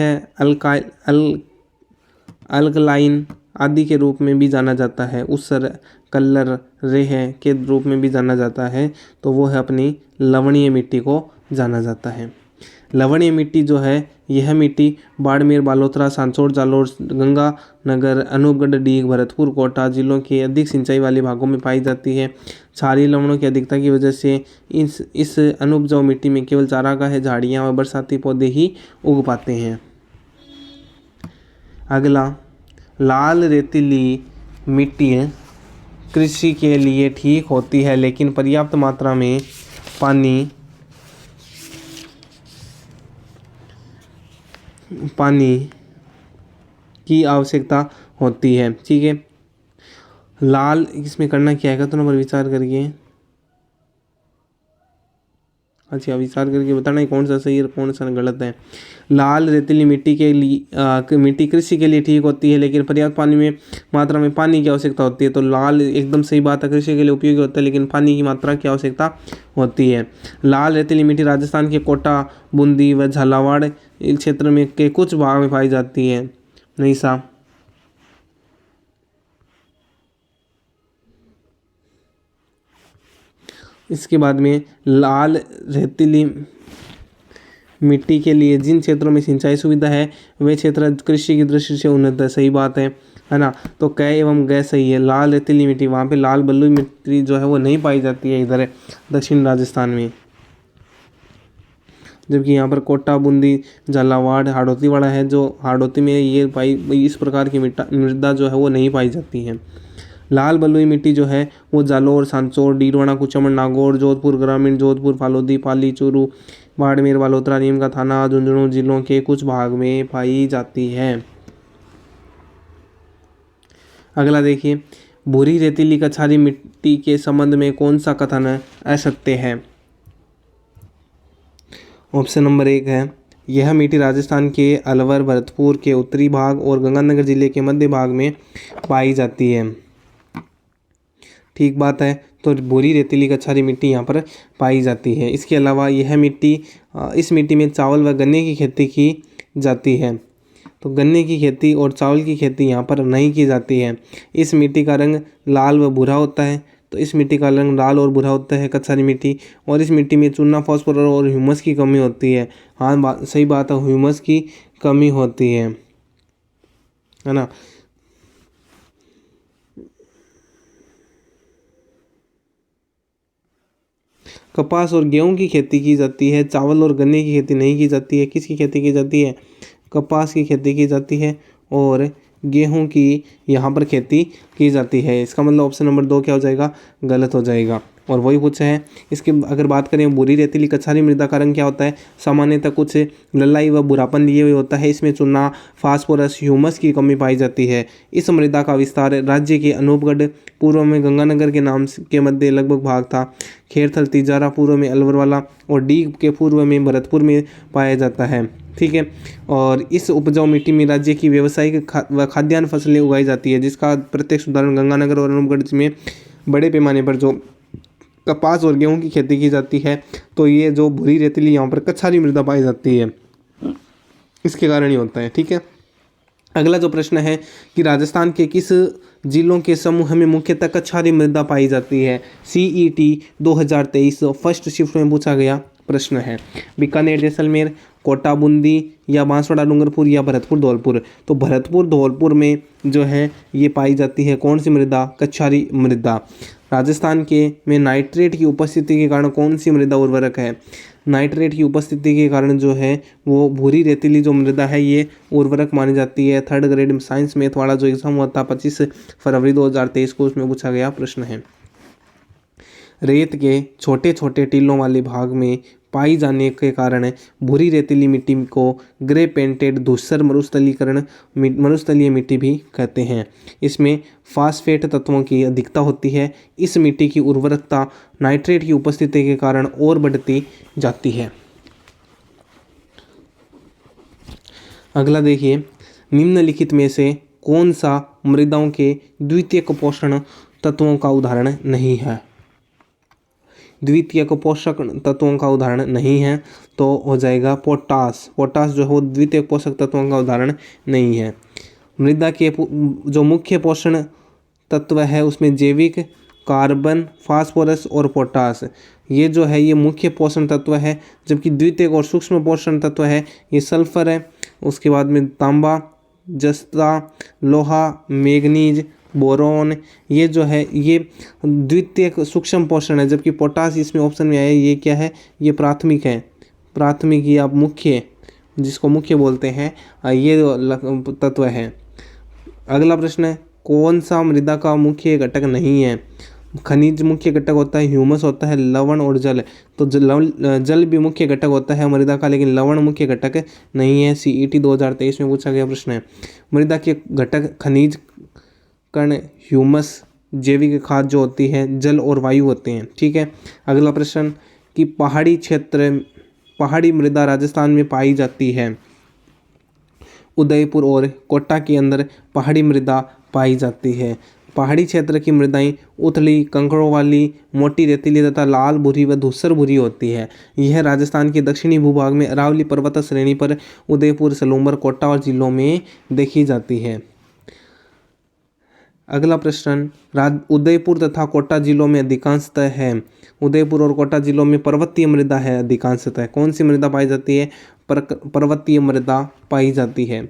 अल्कलाइन आदि के रूप में भी जाना जाता है? ऊसर, कलर, रेह के रूप में भी जाना जाता है तो वो है अपनी लवणीय मिट्टी को जाना जाता है। लवणीय मिट्टी जो है यह मिट्टी बाड़मेर, बालोतरा, सांचौर, जालोर, गंगानगर, अनूपगढ़, डीग, भरतपुर, कोटा जिलों के अधिक सिंचाई वाले भागों में पाई जाती है। क्षारीय लवणों की अधिकता की वजह से इस अनुपजाऊ मिट्टी में केवल चारागाह, झाड़ियाँ व बरसाती पौधे ही उग पाते हैं। अगला, लाल रेतीली मिट्टी कृषि के लिए ठीक होती है लेकिन पर्याप्त मात्रा में पानी की आवश्यकता होती है। ठीक है। लाल, इसमें करना क्या है तो नंबर विचार करके, अच्छा विचार करके बताना है कौन सा सही है कौन सा गलत है। लाल रेतीली मिट्टी कृषि के लिए ठीक होती है लेकिन पर्याप्त मात्रा में पानी की आवश्यकता होती है। तो लाल एकदम सही बात है, कृषि के लिए उपयोगी होता है लेकिन पानी की मात्रा की आवश्यकता होती है। लाल रेतीली मिट्टी राजस्थान के कोटा, बूंदी व झालावाड़ क्षेत्र में के कुछ भाग में पाई जाती है। नहीं साहब, इसके बाद में लाल रेतीली मिट्टी के लिए जिन क्षेत्रों में सिंचाई सुविधा है वे क्षेत्र कृषि की दृष्टि से उन्नत है। सही बात है ना। तो कै एवं गै सही है। लाल रेतीली मिट्टी, वहाँ पे लाल बलुई मिट्टी जो है वो नहीं पाई जाती है इधर दक्षिण राजस्थान में, जबकि यहाँ पर कोटा, बूंदी, झालावाड़, हाड़ौती वाला है जो हाड़ौती में ये इस प्रकार की मृदा जो है वो नहीं पाई जाती है। लाल बलुई मिट्टी जो है वो जालौर, सांचौर, डीडवाना, कुचामन, नागौर, जोधपुर ग्रामीण, जोधपुर, फालोदी, पाली, चूरू, बाड़मेर, बालोतरा, नीम का थाना, झुंझुनू जिलों के कुछ भाग में पाई जाती है। अगला देखिए, भूरी रेतीली कछारी मिट्टी के संबंध में कौन सा कथन असत्य है? ऑप्शन नंबर 1 है, यह मिट्टी राजस्थान के अलवर, भरतपुर के उत्तरी भाग और गंगानगर जिले के मध्य भाग में पाई जाती है। ठीक बात है, तो भूरी रेतीली कछारी मिट्टी यहाँ पर पाई जाती है। इसके अलावा यह मिट्टी इस मिट्टी में चावल व गन्ने की खेती की जाती है। तो गन्ने की खेती और चावल की खेती यहाँ पर नहीं की जाती है। इस मिट्टी का रंग लाल व भूरा होता है। तो इस मिट्टी का रंग लाल और भूरा होता है कछारी मिट्टी। और इस मिट्टी में चूना, फास्फोरस और ह्यूमस की कमी होती है। हाँ, सही बात है, ह्यूमस की कमी होती है ना। कपास और गेहूं की खेती की जाती है, चावल और गन्ने की खेती नहीं की जाती है। किसकी खेती की जाती है? कपास की खेती की जाती है और गेहूं की यहाँ पर खेती की जाती है। इसका मतलब ऑप्शन नंबर 2 क्या हो जाएगा? गलत हो जाएगा। और वही पूछा है। इसके अगर बात करें भूरी रेतीली कछारी मृदा का रंग क्या होता है? सामान्यतः कुछ ललाई व भूरापन लिए हुए होता है। इसमें चूना, फास्फोरस, ह्यूमस की कमी पाई जाती है। इस मृदा का विस्तार राज्य के अनूपगढ़, पूर्व में गंगानगर के नाम के मध्य लगभग भाग था, खेरथल, तिजारा पूर्व में अलवरवाला और डी के पूर्व में भरतपुर में पाया जाता है। ठीक है। और इस उपजाऊ मिट्टी में राज्य की व्यावसायिक व खाद्यान्न फसलें उगाई जाती है, जिसका प्रत्यक्ष उदाहरण गंगानगर और अनूपगढ़ में बड़े पैमाने पर जो कपास और गेहूं की खेती की जाती है। तो ये जो भूरी रेतीली यहाँ पर कछारी मृदा पाई जाती है, इसके कारण ही होता है। ठीक है। अगला जो प्रश्न है कि राजस्थान के किस जिलों के समूह में मुख्यतः कछारी मृदा पाई जाती है? CET 2023 फर्स्ट शिफ्ट में पूछा गया प्रश्न है। बीकानेर, जैसलमेर, कोटा, बूंदी या बांसवाड़ा, डूंगरपुर या भरतपुर, धौलपुर। तो भरतपुर, धौलपुर में जो है ये पाई जाती है कौन सी मृदा? कछारी मृदा। राजस्थान के में नाइट्रेट की उपस्थिति के कारण कौन सी मृदा उर्वरक है? नाइट्रेट की उपस्थिति के कारण जो है वो भूरी रेतीली जो मृदा है ये उर्वरक मानी जाती है। 3rd ग्रेड साइंस मैथ वाला जो एग्जाम हुआ था 25 फरवरी 2023 को, उसमें पूछा गया प्रश्न है। रेत के छोटे छोटे टीलों वाले भाग में पाई जाने के कारण भूरी रेतीली मिट्टी को ग्रे पेंटेड धूसर मरुस्थलीय मिट्टी भी कहते हैं। इसमें फास्फेट तत्वों की अधिकता होती है। इस मिट्टी की उर्वरकता नाइट्रेट की उपस्थिति के कारण और बढ़ती जाती है। अगला देखिए, निम्नलिखित में से कौन सा मृदाओं के द्वितीयक पोषण तत्वों का उदाहरण नहीं है? द्वितीयक पोषक तत्वों का उदाहरण नहीं है तो हो जाएगा पोटास। पोटास जो है वो द्वितीयक पोषक तत्वों का उदाहरण नहीं है। मृदा के जो मुख्य पोषण तत्व है उसमें जैविक, कार्बन, फास्फोरस और पोटास, ये जो है ये मुख्य पोषण तत्व है। जबकि द्वितीयक और सूक्ष्म पोषण तत्व है ये सल्फर है, उसके बाद में तांबा, जस्ता, लोहा, मैग्नीज, बोरोन, ये जो है ये द्वितीयक सूक्ष्म पोषण है। जबकि पोटास इसमें ऑप्शन में आया, ये क्या है? ये प्राथमिक है। प्राथमिक या मुख्य, जिसको मुख्य बोलते हैं, ये तत्व है। अगला प्रश्न है, कौन सा मृदा का मुख्य घटक नहीं है? खनिज मुख्य घटक होता है, ह्यूमस होता है, लवण और जल। तो जल भी मुख्य घटक होता है मृदा का, लेकिन लवण मुख्य घटक नहीं है। CET 2023 में पूछा गया प्रश्न है। मृदा के घटक खनिज, कण, ह्यूमस, जैविक खाद जो होती है, जल और वायु होते हैं। ठीक है। अगला प्रश्न कि पहाड़ी मृदा राजस्थान में पाई जाती है। उदयपुर और कोटा के अंदर पहाड़ी मृदा पाई जाती है। पहाड़ी क्षेत्र की मृदाएं उथली, कंकड़ों वाली, मोटी रेतीली तथा लाल भूरी व धूसर भूरी होती है। यह राजस्थान के दक्षिणी भूभाग में अरावली पर्वत श्रेणी पर उदयपुर, सलूंबर, कोटा और जिलों में देखी जाती है। अगला प्रश्न, उदयपुर तथा कोटा जिलों में अधिकांशतः है। उदयपुर और कोटा जिलों में पर्वतीय मृदा है अधिकांशतः। कौन सी मृदा पाई जाती है? पर्वतीय मृदा पाई जाती है।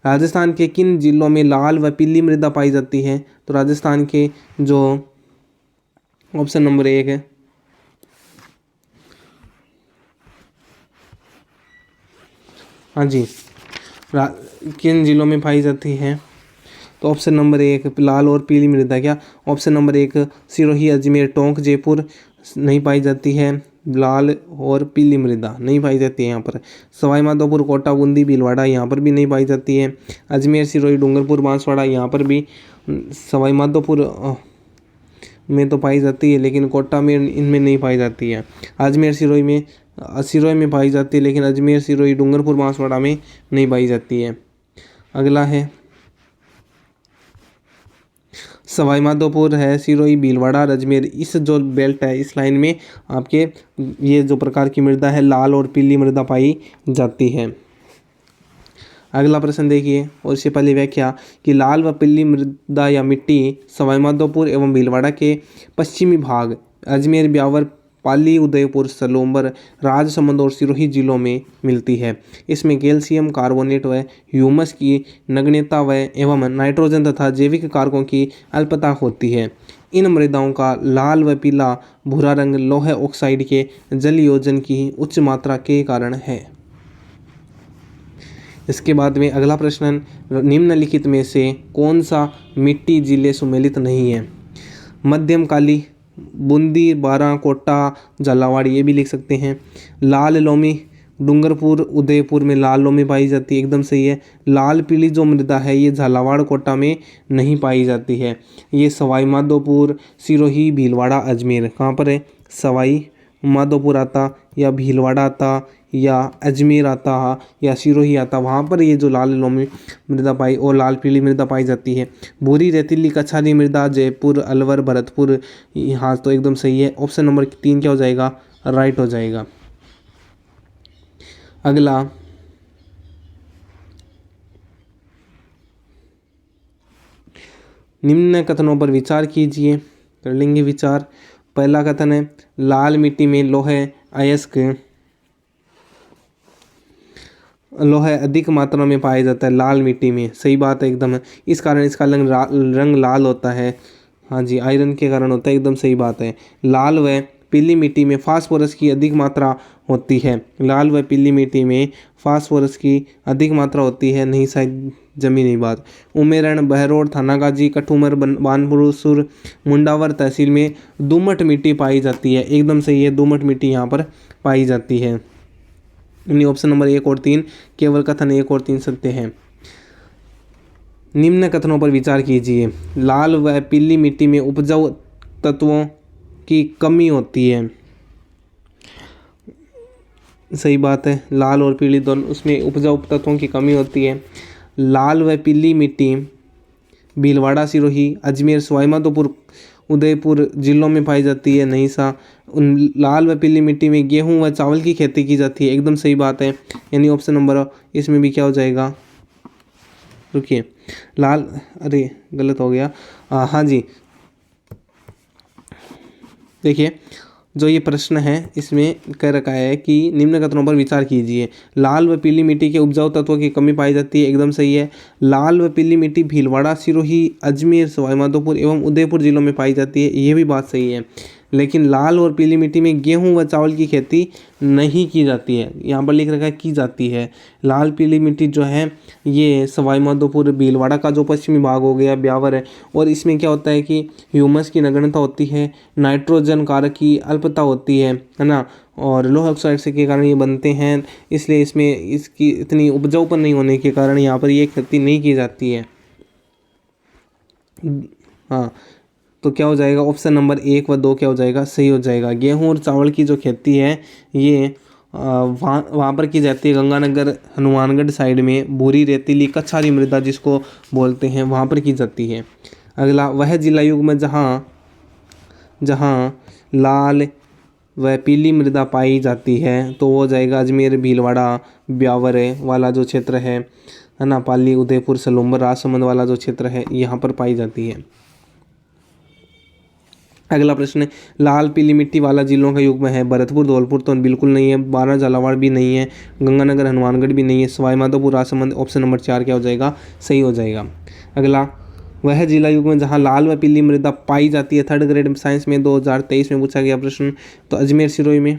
राजस्थान के किन जिलों में लाल व पीली मृदा पाई जाती है? तो राजस्थान के जो ऑप्शन नंबर 1 है, हाँ जी, किन जिलों में पाई जाती है? तो ऑप्शन नंबर 1 लाल और पीली मृदा क्या, ऑप्शन नंबर 1 सिरोही, अजमेर, टोंक, जयपुर नहीं पाई जाती है लाल और पीली मृदा, नहीं पाई जाती है यहाँ पर। सवाई माधोपुर, कोटा, बूंदी, भीलवाड़ा यहाँ पर भी नहीं पाई जाती है। अजमेर, सिरोही, डूंगरपुर, बांसवाड़ा यहाँ पर भी, सवाई माधोपुर में तो पाई जाती है लेकिन कोटा में इनमें नहीं पाई जाती है। अजमेर, सिरोही में पाई जाती है लेकिन अजमेर, सिरोही, डूंगरपुर, बांसवाड़ा में नहीं पाई जाती है। अगला है सवाई माधोपुर है, सिरोही, भीलवाड़ा, अजमेर, इस जो बेल्ट है इस लाइन में आपके ये जो प्रकार की मृदा है लाल और पीली मृदा पाई जाती है। अगला प्रश्न देखिए और इससे पहले व्याख्या कि लाल व पीली मृदा या मिट्टी सवाई माधोपुर एवं भीलवाड़ा के पश्चिमी भाग अजमेर, ब्यावर, पाली, उदयपुर, सलोंबर, राजसमंद और सिरोही जिलों में मिलती है। इसमें कैल्शियम कार्बोनेट व ह्यूमस की नगण्यता व एवं नाइट्रोजन तथा जैविक कारकों की अल्पता होती है। इन मृदाओं का लाल व पीला भूरा रंग लौह ऑक्साइड के जल योजन की उच्च मात्रा के कारण है। इसके बाद में अगला प्रश्न, निम्नलिखित में से कौन सा मिट्टी जिले सुमेलित नहीं है। मध्यम काली, बूंदी, बारां, कोटा, झालावाड़ ये भी लिख सकते हैं। लाल लोमी, डूंगरपुर, उदयपुर में लाल लोमी पाई जाती है, एकदम सही है। लाल पीली जो मृदा है ये झालावाड़, कोटा में नहीं पाई जाती है। ये सवाई माधोपुर, सिरोही, भीलवाड़ा, अजमेर कहाँ पर है, सवाई माधोपुर आता या भीलवाड़ा आता या अजमेर आता या सिरोही आता, वहाँ पर ये जो लाल लोमी मृदा पाई और लाल पीली मृदा पाई जाती है। भूरी रेतीली कछारी मृदा जयपुर, अलवर, भरतपुर, यहाँ तो एकदम सही है। ऑप्शन नंबर 3 क्या हो जाएगा, राइट हो जाएगा। अगला निम्न कथनों पर विचार कीजिए, कर लेंगे विचार। पहला कथन है लाल मिट्टी में लोहा अधिक मात्रा में पाया जाता है लाल मिट्टी में, सही बात है एकदम, इस कारण इसका रंग लाल होता है। हाँ जी, आयरन के कारण होता है, एकदम सही बात है। लाल व पीली मिट्टी में फास्फोरस की अधिक मात्रा होती है, लाल व पीली मिट्टी में फास्फोरस की अधिक मात्रा होती है, नहीं शायद जमीनी बात। उमेरण, बहरोड, थानागाजी, कठूमर, बानपुर, मुंडावर तहसील में दोमट मिट्टी पाई जाती है, एकदम सही है, दोमट मिट्टी यहाँ पर पाई जाती है। यानी ऑप्शन नंबर 1 और 3 केवल कथन 1 और 3 सत्य हैं। निम्न कथनों पर विचार कीजिए। लाल व पीली मिट्टी में उपजाऊ तत्वों की कमी होती है, सही बात है, लाल और पीली दोनों उसमें उपजाऊ तत्वों की कमी होती है। लाल व पीली मिट्टी भीलवाड़ा, सिरोही, अजमेर, सवाई माधोपुर, उदयपुर जिलों में पाई जाती है, नहीं सा। उन लाल व पीली मिट्टी में गेहूं व चावल की खेती की जाती है, एकदम सही बात है। यानी ऑप्शन नंबर इसमें भी क्या हो जाएगा, रुकिए, लाल, अरे गलत हो गया, हाँ जी, देखिए जो ये प्रश्न है इसमें कह रखा है कि निम्न कथनों पर विचार कीजिए। लाल व पीली मिट्टी के उपजाऊ तत्वों की कमी पाई जाती है, एकदम सही है। लाल व पीली मिट्टी भीलवाड़ा, सिरोही, अजमेर, सवाई माधोपुर एवं उदयपुर जिलों में पाई जाती है, ये भी बात सही है। लेकिन लाल और पीली मिट्टी में गेहूं व चावल की खेती नहीं की जाती है, यहाँ पर लिख रखा है की जाती है। लाल पीली मिट्टी जो है ये सवाई माधोपुर, भीलवाड़ा का जो पश्चिमी भाग हो गया, ब्यावर है, और इसमें क्या होता है कि ह्यूमस की नगण्यता होती है, नाइट्रोजन कारक की अल्पता होती है ना, और लोह ऑक्साइड से के कारण ये बनते हैं, इसलिए इसमें इसकी इतनी उपजाऊपन नहीं होने के कारण यहाँ पर ये खेती नहीं की जाती है। हाँ, तो क्या हो जाएगा, ऑप्शन नंबर 1 व 2 क्या हो जाएगा, सही हो जाएगा। गेहूं और चावल की जो खेती है ये वहाँ पर की जाती है, गंगानगर, हनुमानगढ़ साइड में भूरी रेतीली कछारी मृदा जिसको बोलते हैं, वहाँ पर की जाती है। अगला, वह जिला युग्म जहाँ लाल व पीली मृदा पाई जाती है, तो वो जाएगा अजमेर, भीलवाड़ा, ब्यावर वाला जो क्षेत्र है ना, पाली, उदयपुर, सलोंबर, राजसमंद वाला जो क्षेत्र है, यहाँ पर पाई जाती है। अगला प्रश्न, लाल पीली मिट्टी वाला जिलों का युग्म है। भरतपुर, धौलपुर तो बिल्कुल नहीं है, बारां, झालावाड़ भी नहीं है, गंगानगर, हनुमानगढ़ भी नहीं है, सवाई माधोपुर, राजसमंद, ऑप्शन नंबर 4 क्या हो जाएगा, सही हो जाएगा। अगला, वह जिला युग्म जहां लाल व पीली मृदा पाई जाती है, 3rd ग्रेड साइंस में 2023 में पूछा गया प्रश्न, तो अजमेर, सिरोही में,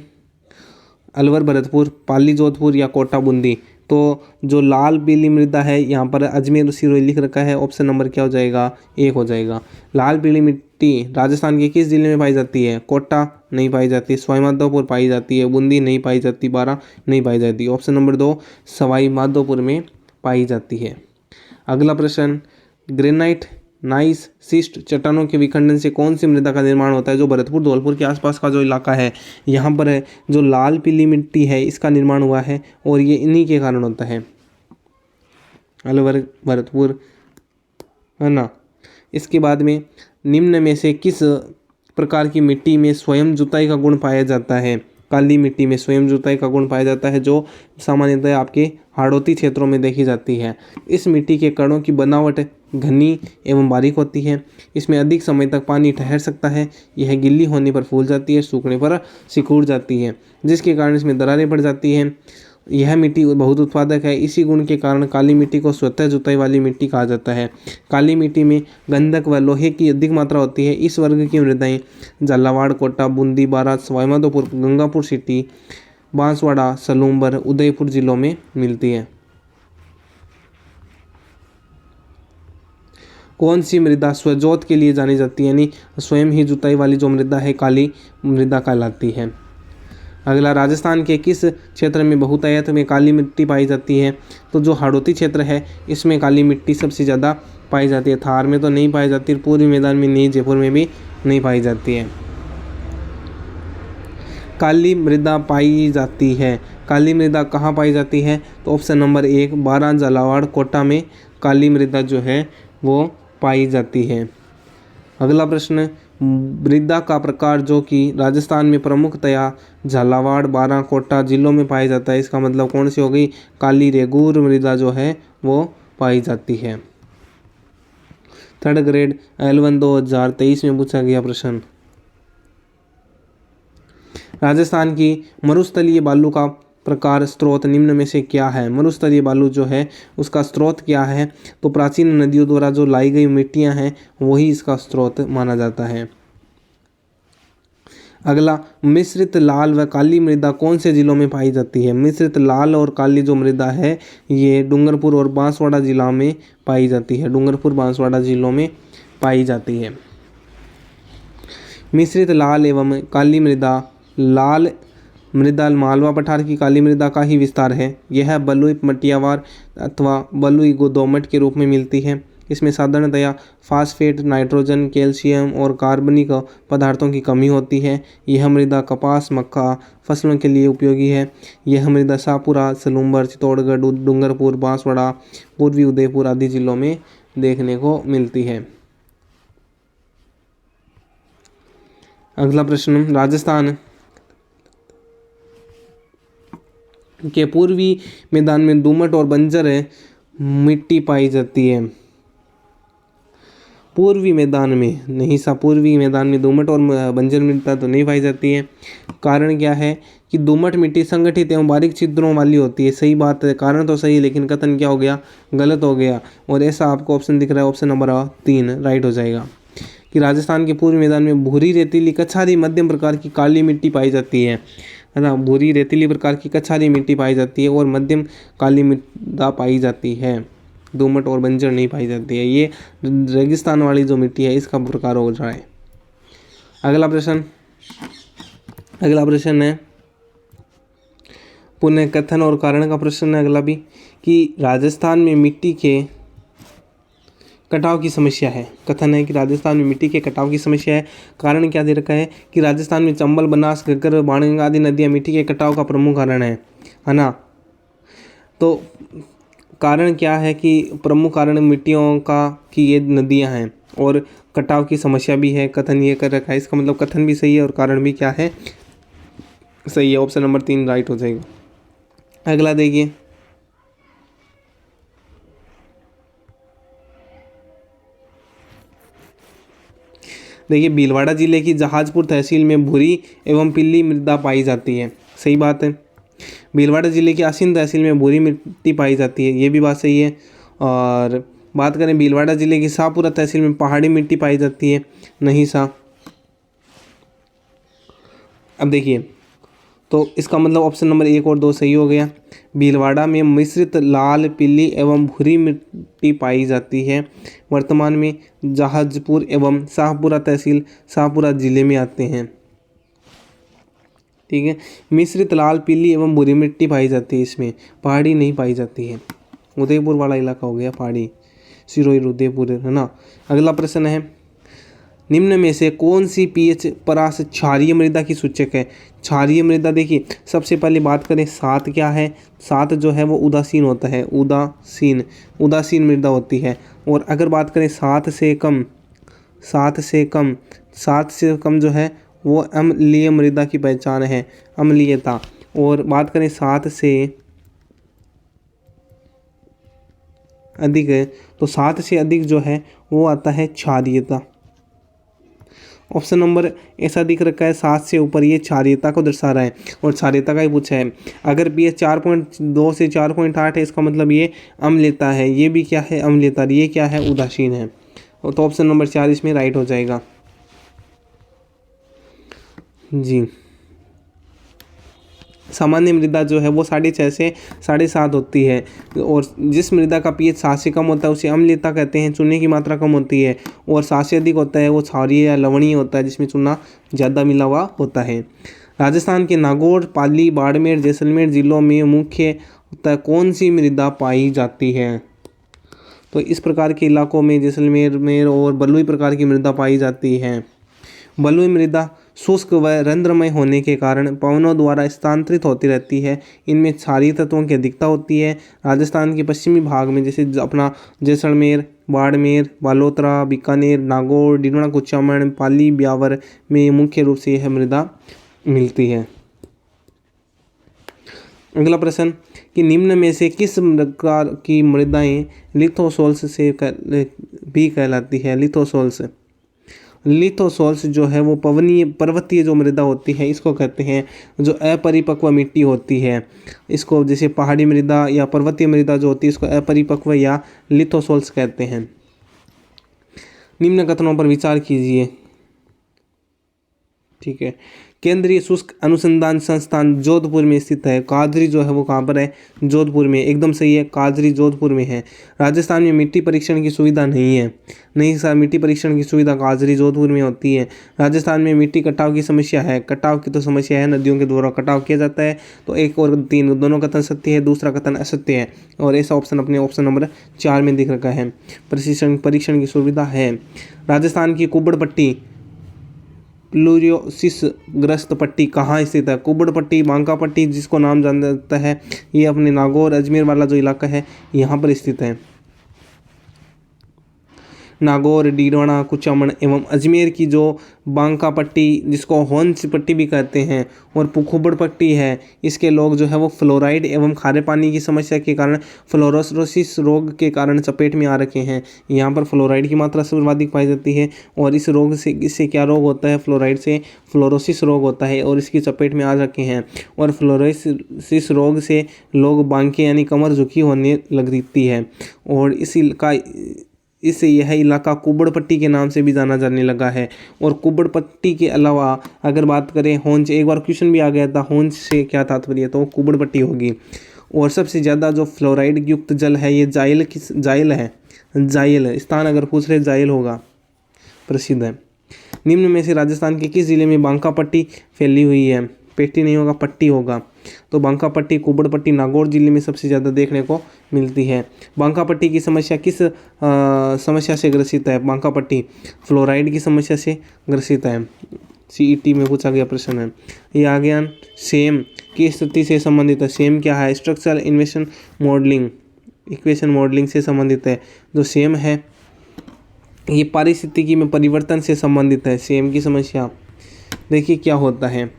अलवर, भरतपुर, पाली, जोधपुर या कोटा, बूंदी, तो जो लाल पीली मृदा है यहाँ पर अजमेर सिरोही लिख रखा है, ऑप्शन नंबर क्या हो जाएगा, एक हो जाएगा। लाल पीली मिट्टी राजस्थान के किस जिले में पाई जाती है? कोटा नहीं पाई जाती, सवाई माधोपुर पाई जाती है, बूंदी नहीं पाई जाती, बारां नहीं पाई जाती। ऑप्शन नंबर 2 सवाई माधोपुर में पाई जाती है। अगला प्रश्न, ग्रेनाइट नाइस सिस्ट चट्टानों के विखंडन से कौन सी मृदा का निर्माण होता है? जो भरतपुर धौलपुर के आसपास का जो इलाका है यहाँ पर है, जो लाल पीली मिट्टी है इसका निर्माण हुआ है और ये इन्हीं के कारण होता है, अलवर भरतपुर, है ना। इसके बाद में निम्न में से किस प्रकार की मिट्टी में स्वयं जुताई का गुण पाया जाता है? काली मिट्टी में स्वयं जुताई का गुण पाया जाता है, जो सामान्यतः आपके हाड़ौती क्षेत्रों में देखी जाती है। इस मिट्टी के कणों की बनावट घनी एवं बारीक होती है। इसमें अधिक समय तक पानी ठहर सकता है। यह गिल्ली होने पर फूल जाती है, सूखने पर सिकुड़ जाती है, जिसके कारण इसमें दरारें पड़ जाती हैं। यह मिट्टी बहुत उत्पादक है। इसी गुण के कारण काली मिट्टी को स्वतः जुताई वाली मिट्टी कहा जाता है। काली मिट्टी में गंधक व लोहे की अधिक मात्रा होती है। इस वर्ग की मृदाएं झालावाड़, कोटा, बूंदी, बारां, सवाई माधोपुर, गंगापुर सिटी, बांसवाड़ा, सलूंबर, उदयपुर जिलों में मिलती है। कौन सी मृदा स्वजोत के लिए जानी जाती है, यानी स्वयं ही जुताई वाली जो मृदा है काली मृदा कहलाती है। अगला, राजस्थान के किस क्षेत्र में बहुतायत में काली मिट्टी पाई जाती है? तो जो हाड़ौती क्षेत्र है इसमें काली मिट्टी सबसे ज़्यादा पाई जाती है। थार में तो नहीं पाई जाती, पूर्वी मैदान में नहीं, जयपुर में भी नहीं पाई जाती है। काली मृदा पाई जाती है, काली मृदा कहाँ पाई जाती है? तो ऑप्शन नंबर 1 बारां, झालावाड़, कोटा में काली मृदा जो है वो पाई जाती है। अगला प्रश्न, मृदा का प्रकार जो कि राजस्थान में प्रमुखतया झालावाड़, बारां, कोटा जिलों में पाया जाता है, इसका मतलब कौन सी हो गई? काली रेगूर मृदा जो है वो पाई जाती है। थर्ड ग्रेड L1 2023 में पूछा गया प्रश्न, राजस्थान की मरुस्थलीय बालू का प्रकार स्रोत निम्न में से क्या है? मरुस्थलीय बालू जो है उसका स्रोत क्या है? तो प्राचीन नदियों द्वारा जो लाई गई मिट्टियां हैं वही इसका स्रोत माना जाता है। अगला, मिश्रित लाल व काली मृदा कौन से जिलों में पाई जाती है? मिश्रित लाल और काली जो मृदा है ये डूंगरपुर और बांसवाड़ा जिला में पाई जाती है। डूंगरपुर, बांसवाड़ा जिलों में पाई जाती है। मिश्रित लाल एवं काली मृदा, लाल मृदा मालवा पठार की काली मृदा का ही विस्तार है। यह बलुई मटियावार अथवा बलुई दोमट के रूप में मिलती है। इसमें साधारणतया फास्फेट, नाइट्रोजन, कैल्शियम और कार्बनिक पदार्थों की कमी होती है। यह मृदा कपास, मक्का फसलों के लिए उपयोगी है। यह मृदा शाहपुरा, सलूंबर, चित्तौड़गढ़, डूंगरपुर, बांसवाड़ा, पूर्वी उदयपुर आदि जिलों में देखने को मिलती है। अगला प्रश्न, राजस्थान के पूर्वी मैदान में दोमट और बंजर मिट्टी पाई जाती है। पूर्वी मैदान में नहीं सा, पूर्वी मैदान में दोमट और बंजर मिट्टी तो नहीं पाई जाती है। कारण क्या है कि दोमट मिट्टी संगठित एवं बारीक छिद्रों वाली होती है। सही बात है, कारण तो सही, लेकिन कथन क्या हो गया? गलत हो गया। और ऐसा आपको ऑप्शन दिख रहा है, ऑप्शन नंबर 3 राइट हो जाएगा कि राजस्थान के पूर्वी मैदान में भूरी रेतीली कछारी मध्यम प्रकार की काली मिट्टी पाई जाती है ना। भूरी रेतीली प्रकार की कछारी मिट्टी पाई जाती है और मध्यम काली मृदा पाई जाती है। दोमट और बंजर नहीं पाई जाती है। ये रेगिस्तान वाली जो मिट्टी है इसका प्रकार हो रहा है। अगला प्रश्न है पुनः कथन और कारण का प्रश्न है अगला भी, कि राजस्थान में मिट्टी के कटाव की समस्या है। कथन है कि राजस्थान में मिट्टी के कटाव की समस्या है। कारण क्या दे रखा है कि राजस्थान में चंबल, बनास, घग्गर, बाणगंगा आदि नदियाँ मिट्टी के कटाव का प्रमुख कारण है ना। तो कारण क्या है कि प्रमुख कारण मिट्टियों का कि ये नदियाँ हैं और कटाव की समस्या भी है। कथन ये कर रखा है, इसका मतलब कथन भी सही है और कारण भी क्या है? सही है। ऑप्शन नंबर 3 राइट हो जाएगा। अगला देखिए, भीलवाड़ा जिले की जहाजपुर तहसील में भूरी एवं पीली मृदा पाई जाती है। सही बात है। भीलवाड़ा जिले की आसीन तहसील में भूरी मिट्टी पाई जाती है, ये भी बात सही है। और बात करें भीलवाड़ा जिले की शाहपुरा तहसील में पहाड़ी मिट्टी पाई जाती है, नहीं सा। अब देखिए, तो इसका मतलब ऑप्शन नंबर 1 और 2 सही हो गया। भीलवाड़ा में मिश्रित लाल, पीली एवं भूरी मिट्टी पाई जाती है। वर्तमान में जहाजपुर एवं शाहपुरा तहसील शाहपुरा जिले में आते हैं। ठीक है, मिश्रित लाल, पीली एवं भूरी मिट्टी पाई जाती है, इसमें पहाड़ी नहीं पाई जाती है। उदयपुर वाला इलाका हो गया पहाड़ी, सिरोही उदयपुर, है ना। अगला प्रश्न है, निम्न में से कौन सी पीएच परास क्षारीय मृदा की सूचक है। क्षारीय मृदा, देखिए सबसे पहले बात करें 7 क्या है। 7 जो है वो उदासीन होता है, उदासीन मृदा होती है। और अगर बात करें 7 से कम, 7 से कम जो है वो अम्लीय मृदा की पहचान है, अम्लीयता। और बात करें 7 से अधिक है, तो 7 से अधिक जो है वो आता है क्षारीयता। ऑप्शन नंबर ऐसा दिख रखा है 7 से ऊपर, ये क्षारीयता को दर्शा रहा है और क्षारीयता का ही पूछा है। अगर पीएच 4.2 से 4.8 है, इसका मतलब ये अम्लीयता है। ये भी क्या है, अम्लीयता। ये क्या है, उदासीन है। तो ऑप्शन नंबर 4 इसमें राइट हो जाएगा जी। सामान्य मृदा जो है वो 6.5 से 7.5 होती है। और जिस मृदा का पीएच 7 से कम होता है उसे अम्लीयता कहते हैं। चूने की मात्रा कम होती है। और 7 से अधिक होता है वो क्षारीय या लवणीय होता है, जिसमें चूना ज़्यादा मिला हुआ होता है। राजस्थान के नागौर, पाली, बाड़मेर, जैसलमेर जिलों में मुख्यतः कौन सी मृदा पाई जाती है। तो इस प्रकार के इलाकों में जैसलमेर और बलुई प्रकार की मृदा पाई जाती है। बलुई मृदा शुष्क व रंध्रमय होने के कारण पवनों द्वारा स्थानांतरित होती रहती है। इनमें क्षारीय तत्वों की अधिकता होती है। राजस्थान के पश्चिमी भाग में जैसे अपना जैसलमेर, बाड़मेर, बालोतरा, बीकानेर, नागौर, डिंडोना, कुचामन, पाली, ब्यावर में मुख्य रूप से यह मृदा मिलती है। अगला प्रश्न कि निम्न में से किस प्रकार की मृदाएं लिथोसोल्स से भी कहलाती है। लिथोसोल्स जो है वो पर्वतीय जो मृदा होती है इसको कहते हैं, जो अपरिपक्व मिट्टी होती है। इसको जैसे पहाड़ी मृदा या पर्वतीय मृदा जो होती है इसको अपरिपक्व या लिथोसोल्स कहते हैं। निम्न कथनों पर विचार कीजिए। ठीक है, केंद्रीय शुष्क अनुसंधान संस्थान जोधपुर में स्थित है। काजरी जो है वो कहाँ पर है, जोधपुर में। एकदम सही है, काजरी जोधपुर में है। राजस्थान में मिट्टी परीक्षण की सुविधा नहीं है। नहीं सर, मिट्टी परीक्षण की सुविधा काजरी जोधपुर में होती है। राजस्थान में मिट्टी कटाव की समस्या है। कटाव की तो समस्या है, नदियों के द्वारा कटाव किया जाता है। तो 1 और 3 दोनों कथन सत्य है, दूसरा कथन असत्य है। और ऐसा ऑप्शन अपने ऑप्शन नंबर 4 में दिख रखा है। परीक्षण की सुविधा है। राजस्थान की कुब्बड़ पट्टी प्लूरियोसिस ग्रस्त पट्टी कहाँ स्थित है। कुब्बड़ पट्टी, बांका पट्टी जिसको नाम जाना जाता है, ये अपने नागौर अजमेर वाला जो इलाका है यहाँ पर स्थित है। नागौर, डीडवाना, कुचामन एवं अजमेर की जो बांका पट्टी जिसको होन्स पट्टी भी कहते हैं और कुब्बड़ पट्टी है, इसके लोग जो है वो फ्लोराइड एवं खारे पानी की समस्या के कारण फ्लोरोसिस रोग के कारण चपेट में आ रखे हैं। यहाँ पर फ्लोराइड की मात्रा सर्वाधिक पाई जाती है और इस रोग से, इससे क्या रोग होता है, फ्लोराइड से फ्लोरोसिस रोग होता है और इसकी चपेट में आ रखे हैं। और फ्लोरोसिस रोग से लोग बांके यानी कमर झुकी होने लगती है और इससे यह इलाका कुब्बड़ पट्टी के नाम से भी जाना जाने लगा है। और कुब्बड़ पट्टी के अलावा अगर बात करें होंच, एक बार क्वेश्चन भी आ गया था, होंच से क्या तात्पर्य, तो कुब्बड़ पट्टी होगी। और सबसे ज़्यादा जो फ्लोराइड युक्त जल है ये जायल है। जायल स्थान अगर पूछ रहे, जायल होगा, प्रसिद्ध है। निम्न में से राजस्थान के किस जिले में बांका पट्टी फैली हुई है। पेटी नहीं होगा, पट्टी होगा। तो बांका पट्टी, कुब्बड़ पट्टी नागौर जिले में सबसे ज़्यादा देखने को मिलती है। बांका पट्टी की समस्या किस समस्या से ग्रसित है। बांका पट्टी फ्लोराइड की समस्या से ग्रसित है। CET में पूछा गया प्रश्न है ये। आ गया सेम की स्थिति से संबंधित है। सेम क्या है, स्ट्रक्चरल इक्वेशन मॉडलिंग से संबंधित है। जो सेम है ये पारिस्थितिकी में परिवर्तन से संबंधित है। सेम की समस्या देखिए क्या होता है,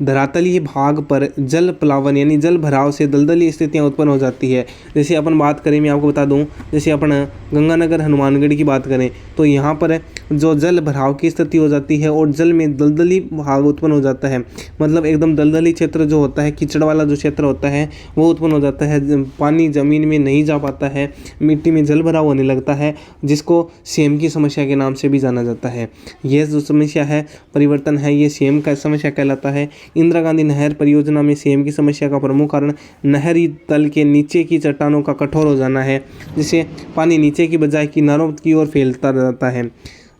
धरातलीय भाग पर जल प्लावन यानी जल भराव से दलदली स्थितियाँ उत्पन्न हो जाती है। जैसे अपन बात करें, मैं आपको बता दूं, जैसे अपन गंगानगर हनुमानगढ़ की बात करें तो यहाँ पर जो जल भराव की स्थिति हो जाती है और जल में दलदली भाग उत्पन्न हो जाता है। मतलब एकदम दलदली क्षेत्र जो होता है, कीचड़ वाला जो क्षेत्र होता है वो उत्पन्न हो जाता है। पानी ज़मीन में नहीं जा पाता है, मिट्टी में जल भराव होने लगता है, जिसको सेम की समस्या के नाम से भी जाना जाता है। यह जो समस्या है, परिवर्तन है, ये सेम का समस्या कहलाता है। है। इंदिरा गांधी नहर परियोजना में सीएम की समस्या का प्रमुख कारण नहरी तल के नीचे की चट्टानों का कठोर हो जाना है, जिससे पानी नीचे की बजाय किनारों की ओर फैलता रहता है।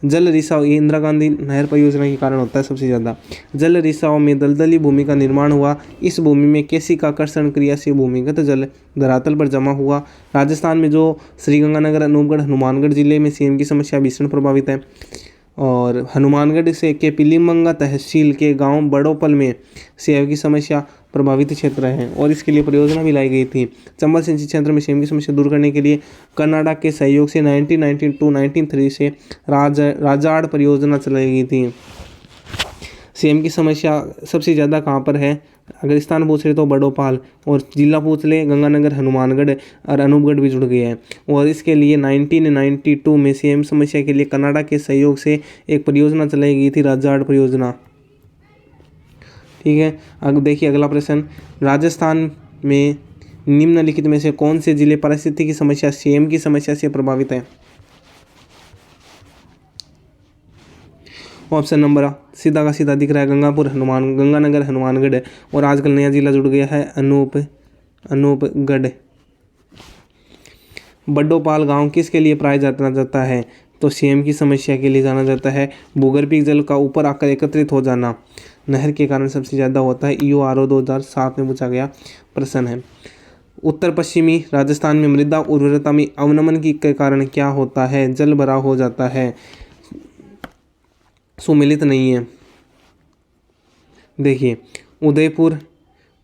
जल रिसाव, ये इंदिरा गांधी नहर परियोजना के कारण होता है सबसे ज़्यादा। जल रिसाव में दलदली भूमि का निर्माण हुआ। इस भूमि में केशिकाकर्षण क्रिया से भूमिगत जल धरातल पर जमा हुआ। राजस्थान में जो श्रीगंगानगर, अनूपगढ़, हनुमानगढ़ जिले में सीएम की समस्या भीषण प्रभावित है। और हनुमानगढ़ से के पिलीमंगा तहसील के गांव बड़ोपल में सीएम की समस्या प्रभावित क्षेत्र है और इसके लिए परियोजना भी लाई गई थी। चंबल सिंचाई क्षेत्र में सीएम की समस्या दूर करने के लिए कर्नाटक के सहयोग से 1992-1993 से राजाड़ परियोजना चलाई गई थी। सीएम की समस्या सबसे ज़्यादा कहाँ पर है? अगर स्थान पूछ रहे तो बड़ोपाल, और जिला पूछ ले गंगानगर, हनुमानगढ़ और अनूपगढ़ भी जुड़ गए हैं। और इसके लिए 1992 में सीएम समस्या के लिए कर्नाटक के सहयोग से एक परियोजना चलाई गई थी, राजाड़ परियोजना। ठीक है, अब देखिए अगला प्रश्न, राजस्थान में निम्नलिखित में से कौन से जिले पारिस्थितिकी समस्या सीएम की समस्या से प्रभावित है? ऑप्शन नंबर सीधा का सीधा दिख रहा है, गंगानगर, हनुमानगढ़, और आजकल नया जिला जुड़ गया है, अनूपगढ़। बड्डोपाल गांव किसके लिए प्राय जाना जाता है? तो सीएम की समस्या के लिए जाना जाता है। भूगर्भीय जल का ऊपर आकर एकत्रित हो जाना नहर के कारण सबसे ज़्यादा होता है। EORO 2007 में पूछा गया प्रश्न है। उत्तर पश्चिमी राजस्थान में मृदा उर्वरता में अवनमन के कारण क्या होता है? जल भराव हो जाता है, सुमिलित नहीं है। देखिए, उदयपुर,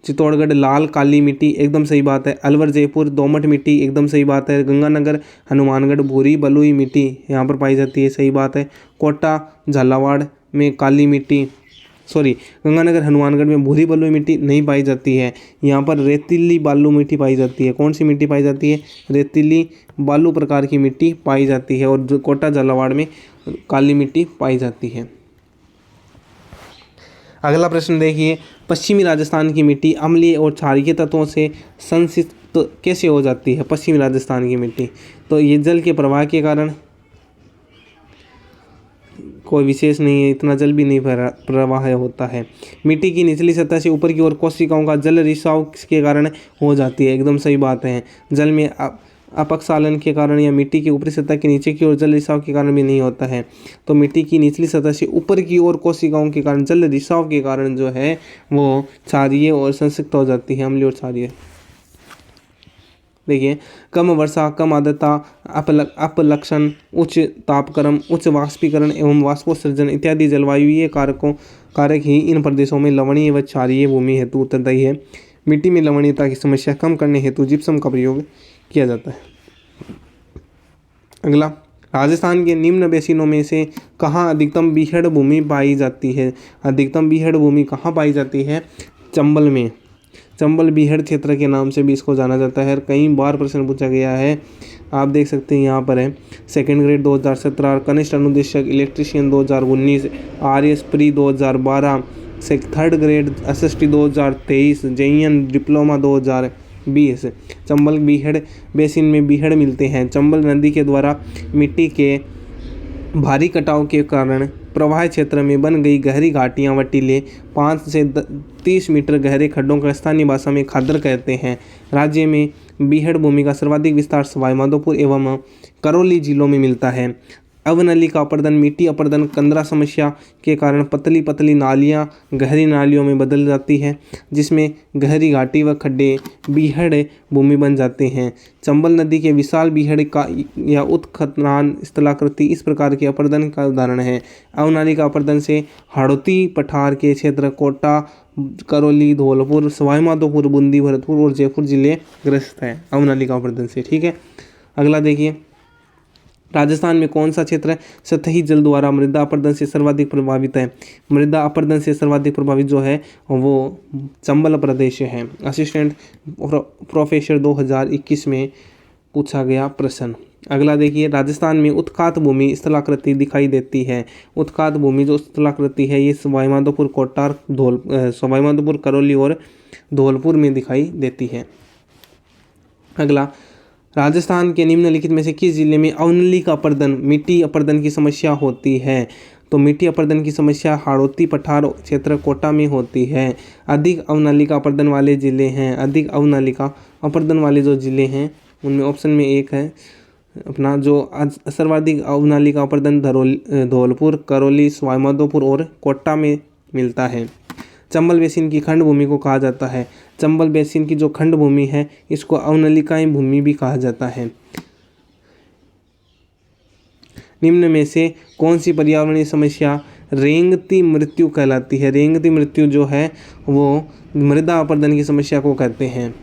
चित्तौड़गढ़ लाल काली मिट्टी, एकदम सही बात है। अलवर जयपुर दोमट मिट्टी, एकदम सही बात है। गंगानगर हनुमानगढ़ भूरी बलुई मिट्टी यहाँ पर पाई जाती है, सही बात है। कोटा झालावाड़ में काली मिट्टी, गंगानगर हनुमानगढ़ में भूरी बलुई मिट्टी नहीं पाई जाती है, यहाँ पर रेतीली बालू मिट्टी पाई जाती है। कौन सी मिट्टी पाई जाती है? रेतीली बालू प्रकार की मिट्टी पाई जाती है, और कोटा झालावाड़ में काली मिट्टी पाई जाती है। अगला प्रश्न देखिए, पश्चिमी राजस्थान की मिट्टी अम्लीय और क्षारीय तत्वों से संसिक्त कैसे हो जाती है? पश्चिमी राजस्थान की मिट्टी, तो ये जल के प्रवाह के कारण, कोई विशेष नहीं है, इतना जल भी नहीं प्रवाह होता है। मिट्टी की निचली सतह से ऊपर की ओर कोशिकाओं का जल रिसाव के कारण हो जाती है, एकदम सही बात है। जल में अपक्षालन के कारण या मिट्टी की ऊपरी सतह के नीचे की ओर जल रिसाव के कारण भी नहीं होता है। तो मिट्टी की निचली सतह से ऊपर की ओर कोशिकाओं के कारण जल रिसाव के कारण जो है वो क्षारीय और संसिक्त हो जाती है, अम्लीय और क्षारीय। देखिए, कम वर्षा, कम आर्द्रता, अपलक्षण, उच्च तापक्रम, उच्च वाष्पीकरण एवं वाष्पोत्सर्जन इत्यादि जलवायुीय कारक ही इन प्रदेशों में लवणीय व क्षारीय भूमि हेतु उत्तरदायी है। मिट्टी में लवणीयता की समस्या कम करने हेतु जिप्सम का प्रयोग किया जाता है। अगला, राजस्थान के निम्न बेसिनों में से कहाँ अधिकतम बीहड़ भूमि पाई जाती है? अधिकतम बीहड़ भूमि कहाँ पाई जाती है? चंबल में। चंबल बीहड़ क्षेत्र के नाम से भी इसको जाना जाता है, कई बार प्रश्न पूछा गया है। आप देख सकते हैं यहाँ पर है, सेकेंड ग्रेड 2017, कनिष्ठ अनुदेशक इलेक्ट्रीशियन 2019, RS प्री 2012, से third grade SST 2023, JEN diploma 2020। Chambal बीहड़ बेसिन में बीहड़ मिलते हैं। चंबल नदी के द्वारा मिट्टी के भारी कटाव के कारण प्रवाह क्षेत्र में बन गई गहरी घाटियां व टीले 5 से 30 मीटर गहरे खड्डों का स्थानीय भाषा में खादर कहते हैं। राज्य में बीहड़ भूमि का सर्वाधिक विस्तार सवाई माधोपुर एवं करौली जिलों में मिलता है। अवनलिका अपर्दन, मिट्टी अपर्दन, कंदरा समस्या के कारण पतली पतली नालियाँ गहरी नालियों में बदल जाती है, जिसमें गहरी घाटी व खड्डे बीहड़ भूमि बन जाते हैं। चंबल नदी के विशाल बीहड़ का या उत्खनन स्थलाकृति इस प्रकार के अपर्दन का उदाहरण है। अवनालिका अपर्दन से हाड़ौती पठार के क्षेत्र कोटा, करौली, धौलपुर, सवाई माधोपुर, बूंदी, भरतपुर और जयपुर जिले ग्रस्त है अवनालिका अपर्दन से। ठीक है, अगला देखिए, राजस्थान में कौन सा क्षेत्र सतही जल द्वारा मृदा अपरदन से सर्वाधिक प्रभावित है? मृदा अपरदन से सर्वाधिक प्रभावित जो है वो चंबल प्रदेश है। असिस्टेंट प्रोफेसर 2021 में पूछा गया प्रश्न। अगला देखिए, राजस्थान में उत्खात भूमि स्थलाकृति दिखाई देती है। उत्खात भूमि जो स्थलाकृति है ये सवाई माधोपुर, कोटा, सवाई माधोपुर, करौली और धौलपुर में दिखाई देती है। अगला, राजस्थान के निम्नलिखित में से किस जिले में अवनलिका अपर्दन, मिट्टी अपर्दन की समस्या होती है? तो मिट्टी अपरदन की समस्या हाड़ौती पठार क्षेत्र कोटा में होती है। अधिक अवनालिका अपरदन वाले जिले हैं, अधिक अवनालिका अपरदन वाले जो जिले हैं उनमें ऑप्शन में एक है अपना जो सर्वाधिक अवनालिका अपरदन धौलपुर, करौली, सवाईमाधोपुर और कोटा में मिलता है। चंबल बेसिन की खंड भूमि को कहा जाता है, चंबल बेसिन की जो खंड भूमि है इसको अवनालिकाई भूमि भी कहा जाता है। निम्न में से कौन सी पर्यावरणीय समस्या रेंगती मृत्यु कहलाती है? रेंगती मृत्यु जो है वो मृदा अपरदन की समस्या को कहते हैं।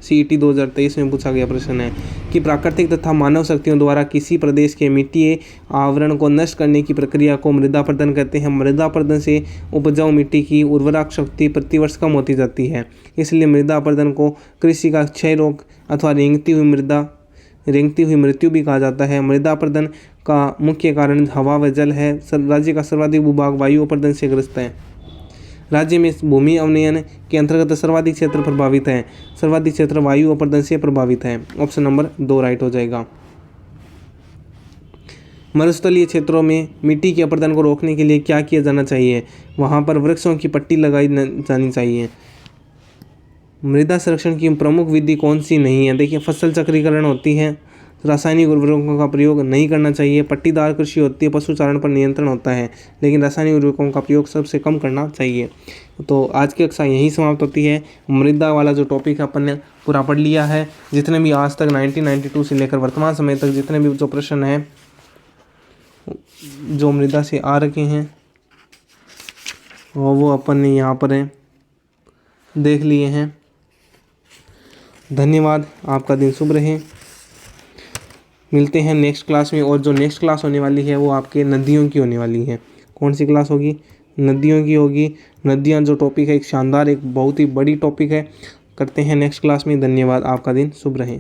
CET 2023 में पूछा गया प्रश्न है कि प्राकृतिक तथा मानव शक्तियों द्वारा किसी प्रदेश के मिट्टी आवरण को नष्ट करने की प्रक्रिया को मृदा अपरदन कहते हैं। मृदा अपरदन से उपजाऊ मिट्टी की उर्वरक शक्ति प्रतिवर्ष कम होती जाती है, इसलिए मृदा अपरदन को कृषि का क्षय रोग अथवा रेंगती हुई मृत्यु भी कहा जाता है। मृदा अपरदन का मुख्य कारण हवा व जल है। राज्य का सर्वाधिक भूभाग वायु अपरदन से ग्रस्त है। राज्य में भूमि अवनयन के अंतर्गत सर्वाधिक क्षेत्र प्रभावित है, सर्वाधिक क्षेत्र वायु अपरदन से प्रभावित है। ऑप्शन नंबर 2 राइट हो जाएगा। मरुस्थलीय क्षेत्रों में मिट्टी के अपरदन को रोकने के लिए क्या किया जाना चाहिए? वहां पर वृक्षों की पट्टी लगाई जानी चाहिए। मृदा संरक्षण की प्रमुख विधि कौन सी नहीं है? देखिए, फसल चक्रीकरण होती है, रासायनिक उर्वरकों का प्रयोग नहीं करना चाहिए, पट्टीदार कृषि होती है, पशुचारण पर नियंत्रण होता है, लेकिन रासायनिक उर्वरकों का प्रयोग सबसे कम करना चाहिए। तो आज की कक्षा यहीं समाप्त होती है। मृदा वाला जो टॉपिक है अपन ने पूरा पढ़ लिया है। जितने भी आज तक 1992 से लेकर वर्तमान समय तक जितने भी जो प्रश्न हैं जो मृदा से आ रखे हैं वो अपन ने यहाँ पर देख लिए हैं। धन्यवाद, आपका दिन शुभ रहे। मिलते हैं नेक्स्ट क्लास में, और जो नेक्स्ट क्लास होने वाली है वो आपके नदियों की होने वाली है। कौन सी क्लास होगी? नदियों की होगी। नदियाँ जो टॉपिक है एक शानदार, एक बहुत ही बड़ी टॉपिक है। करते हैं नेक्स्ट क्लास में। धन्यवाद, आपका दिन शुभ रहे।